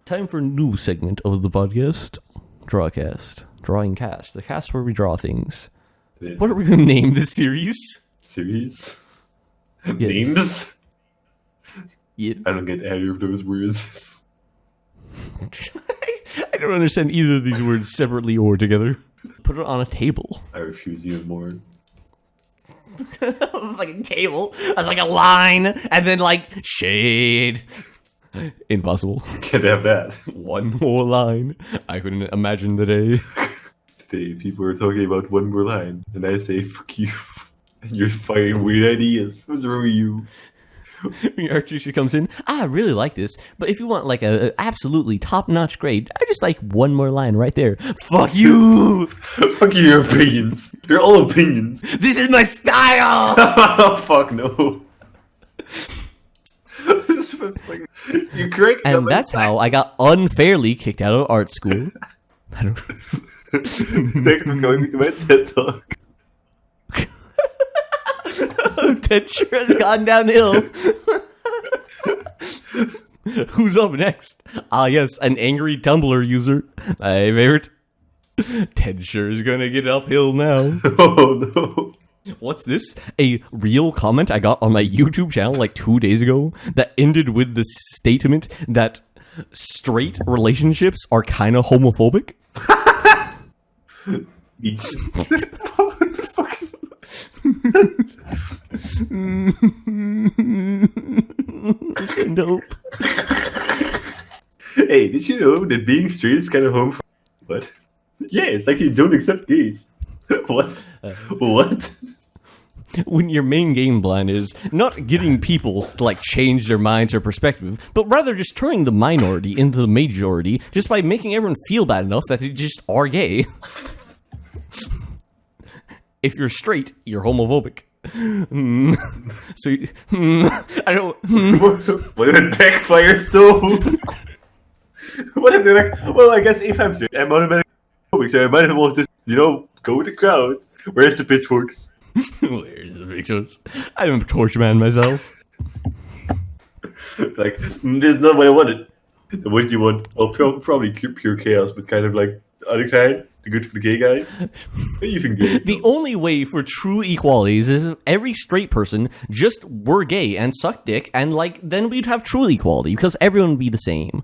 Time for a new segment of the podcast. Drawcast. Drawing cast. The cast where we draw things. What are we going to name this series? Series? Yes. Names? Yes. I don't get any of those words. I don't understand either of these words separately or together. Put it on a table. I refuse even more. Fucking table. That's like a line, and then like shade. Impossible. Can't have that. One more line. I couldn't imagine the day. Today, people are talking about one more line, and I say, fuck you. And you're firing weird ideas. What's wrong with you? Our teacher comes in. I really like this, but if you want like a absolutely top-notch grade, I just like one more line right there. Fuck you! Fuck you, your opinions. They're all opinions. This is my style! Oh, fuck no. You're correct. And that's how I got unfairly kicked out of art school. I don't. Thanks for coming to my TED Talk. Ted sure has gone downhill. Who's up next? Ah, yes, an angry Tumblr user. My favorite. Ted sure is gonna get uphill now. Oh no. What's this? A real comment I got on my YouTube channel like 2 days ago that ended with the statement that straight relationships are kind of homophobic. Send hope. Hey, did you know that being straight is kind of homophobic? What? Yeah, it's like you don't accept gays. What? What? When your main game plan is not getting people to like change their minds or perspective, but rather just turning the minority into the majority just by making everyone feel bad enough that they just are gay. If you're straight, you're homophobic. So, I don't. What if it backfires though? What if they're like, well, I guess if I'm straight, I'm automatically homophobic, so I might as well just, go with the crowd. Where's the pitchforks? Where's the pictures? I'm a torch man myself. Like, this is not what I wanted. What do you want? Well, probably pure chaos, but kind of like the other kind, the good for the gay guy. Even gay. The only way for true equality is if every straight person just were gay and sucked dick, and like then we'd have true equality because everyone would be the same.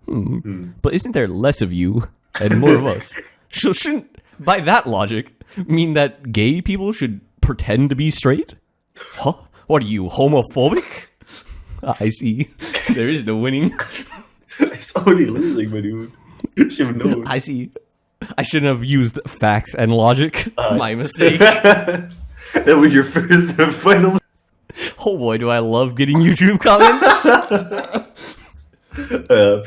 But isn't there less of you and more of us? So shouldn't, by that logic, mean that gay people should pretend to be straight? Huh? What are you, homophobic? I see. There is no winning. It's only losing, my dude. You should have known. I see. I shouldn't have used facts and logic. My mistake. That was your first and final. Oh boy, do I love getting YouTube comments.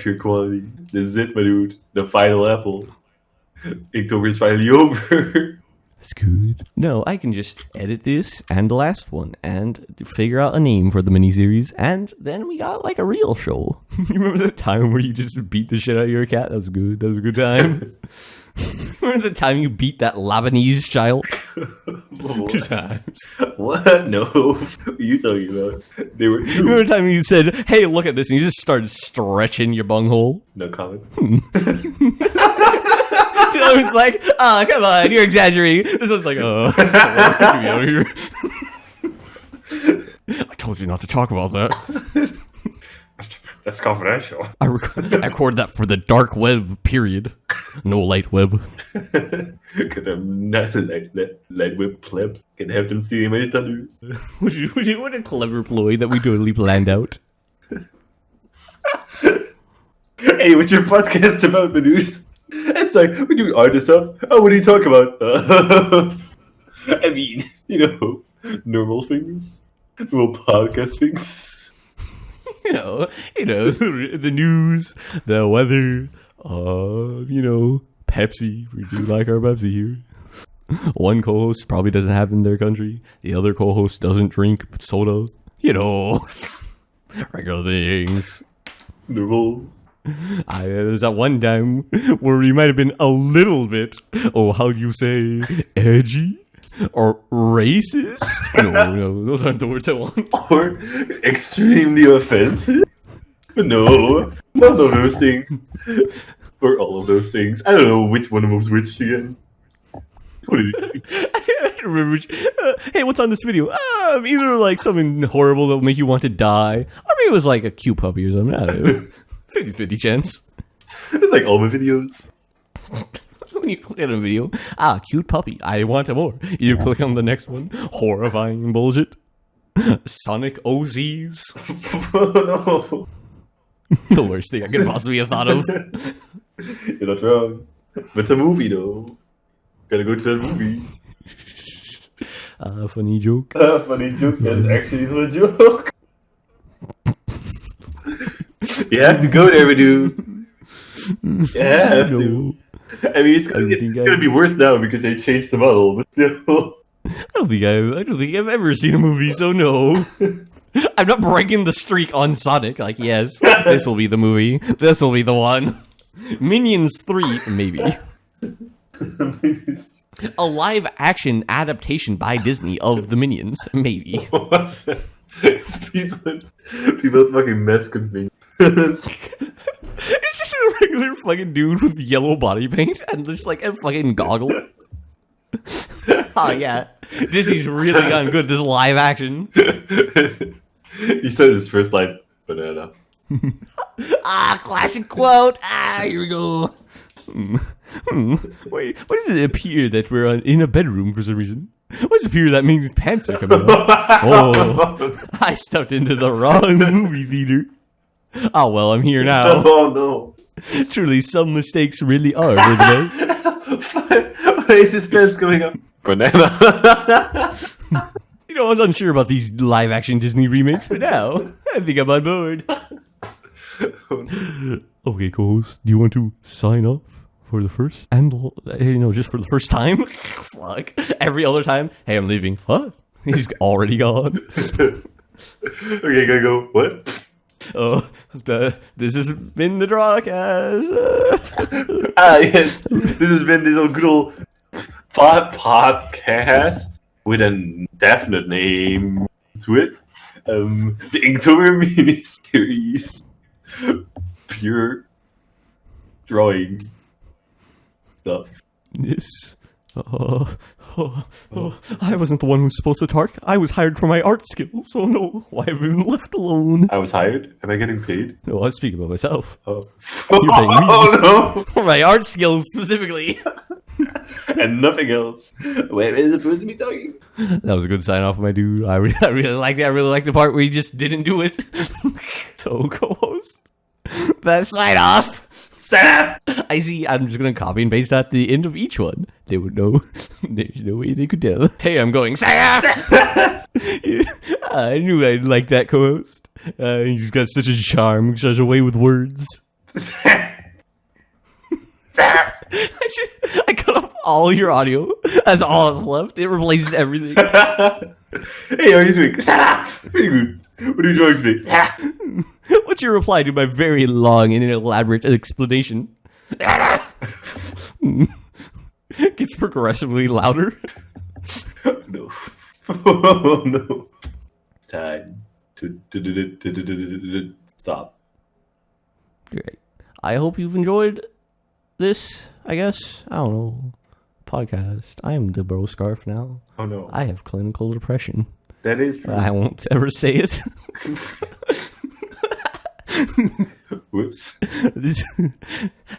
Pure quality. This is it, my dude. The final apple. Inktober is finally over. That's good. No, I can just edit this and the last one and figure out a name for the miniseries, and then we got like a real show. You remember that time where you just beat the shit out of your cat? That was good. That was a good time. Remember the time you beat that Lebanese child? 2 times. What? No. What are you talking about? They were 2. Remember the time you said, hey, look at this, and you just started stretching your bunghole? No comments. The other one's like, oh, come on, you're exaggerating. This one's like, oh, get me out of here. I told you not to talk about that. That's confidential. I recorded that for the dark web, period. No light web. Could have not light web plebs. Can have them see my tattoo. What a clever ploy that we totally planned out. Hey, what's your podcast about, the news? It's like, we do art and stuff. Oh, what do you talk about? I mean, normal things. Normal podcast things. You know, the news, the weather, Pepsi. We do like our Pepsi here. One co-host probably doesn't have it in their country. The other co-host doesn't drink soda. Regular things. Normal. There's that one time where we might have been a little bit, how do you say, edgy? Or racist? No, those aren't the words I want. Or extremely offensive? No, none of those things. Or all of those things. I don't know which one of them was which again. What did you think? I don't remember. Hey, what's on this video? Either like something horrible that'll make you want to die, or maybe it was like a cute puppy or something. I don't know. 50-50 chance. It's like all my videos. So when you click on a video, cute puppy, I want more. You click on the next one, horrifying bullshit. Sonic OZs. Oh no. The worst thing I could possibly have thought of. You're not wrong. But it's a movie though. Gotta go to that movie. Funny joke. Funny joke. That's actually not a joke. You have to go there, dude. You have to. I mean, it's gonna be worse now because they changed the model, but still. I don't think I've ever seen a movie, so no. I'm not breaking the streak on Sonic. Like, yes, this will be the movie. This will be the one. Minions 3, maybe. A live action adaptation by Disney of the Minions, maybe. people fucking Mexican things. It's just a regular fucking dude with yellow body paint and just like a fucking goggle. Oh yeah, Disney's really gotten good at this live action. He said his first line, banana. Classic quote. Here we go. Wait, why does it appear that we're in a bedroom for some reason? Why does it appear that means pants are coming off? Oh, I stepped into the wrong movie theater. Oh well, I'm here now. Oh no. Truly, some mistakes really are for the best. Why is his pants coming up? Banana. You know, I was unsure about these live-action Disney remakes, but now I think I'm on board. Okay, co-host, do you want to sign off for the first and just for the first time? Fuck. Every other time, hey, I'm leaving. What? He's already gone. Okay, gotta go. What? Oh, this has been the Drawcast. Yes. This has been this good old podcast with a definite name to it. The Inktober miniseries. Pure drawing stuff. Yes. I wasn't the one who was supposed to talk. I was hired for my art skills, so no, why have I been left alone? I was hired. Am I getting paid? No, I was speaking about myself. Oh, You're paying me. Oh For my art skills specifically. no! And nothing else. Wait, is it supposed to be talking? That was a good sign off, my dude. I really liked it. I really liked the part where you just didn't do it. So, co-host, that sign off. Stop! I see. I'm just gonna copy and paste that at the end of each one. They would know. There's no way they could tell. Hey, I'm going. Sign off. I knew I'd like that co-host. He's got such a charm, such a way with words. I cut off all your audio. That's all that's left. It replaces everything. Hey, how are you doing? Shut up! Very good. What are you doing today? What's your reply to my very long and elaborate explanation? Gets progressively louder. No. Oh no. It's time to stop. Great. I hope you've enjoyed this, I guess. I don't know. Podcast. I am the bro scarf now. Oh no. I have clinical depression. That is true. I won't ever say it. Whoops.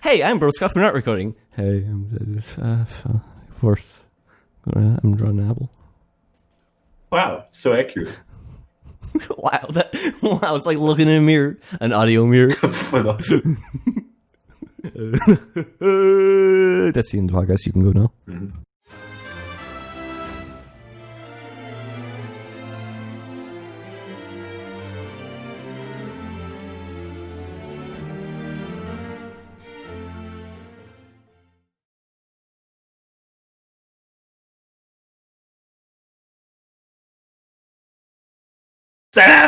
Hey, I'm Bro Scuff. We're not recording. Hey, I'm fourth. I'm drawing an apple. Wow, so accurate. Wow, wow, it's like looking in a mirror, an audio mirror. That's the end of the podcast. You can go now. Mm-hmm. Stop!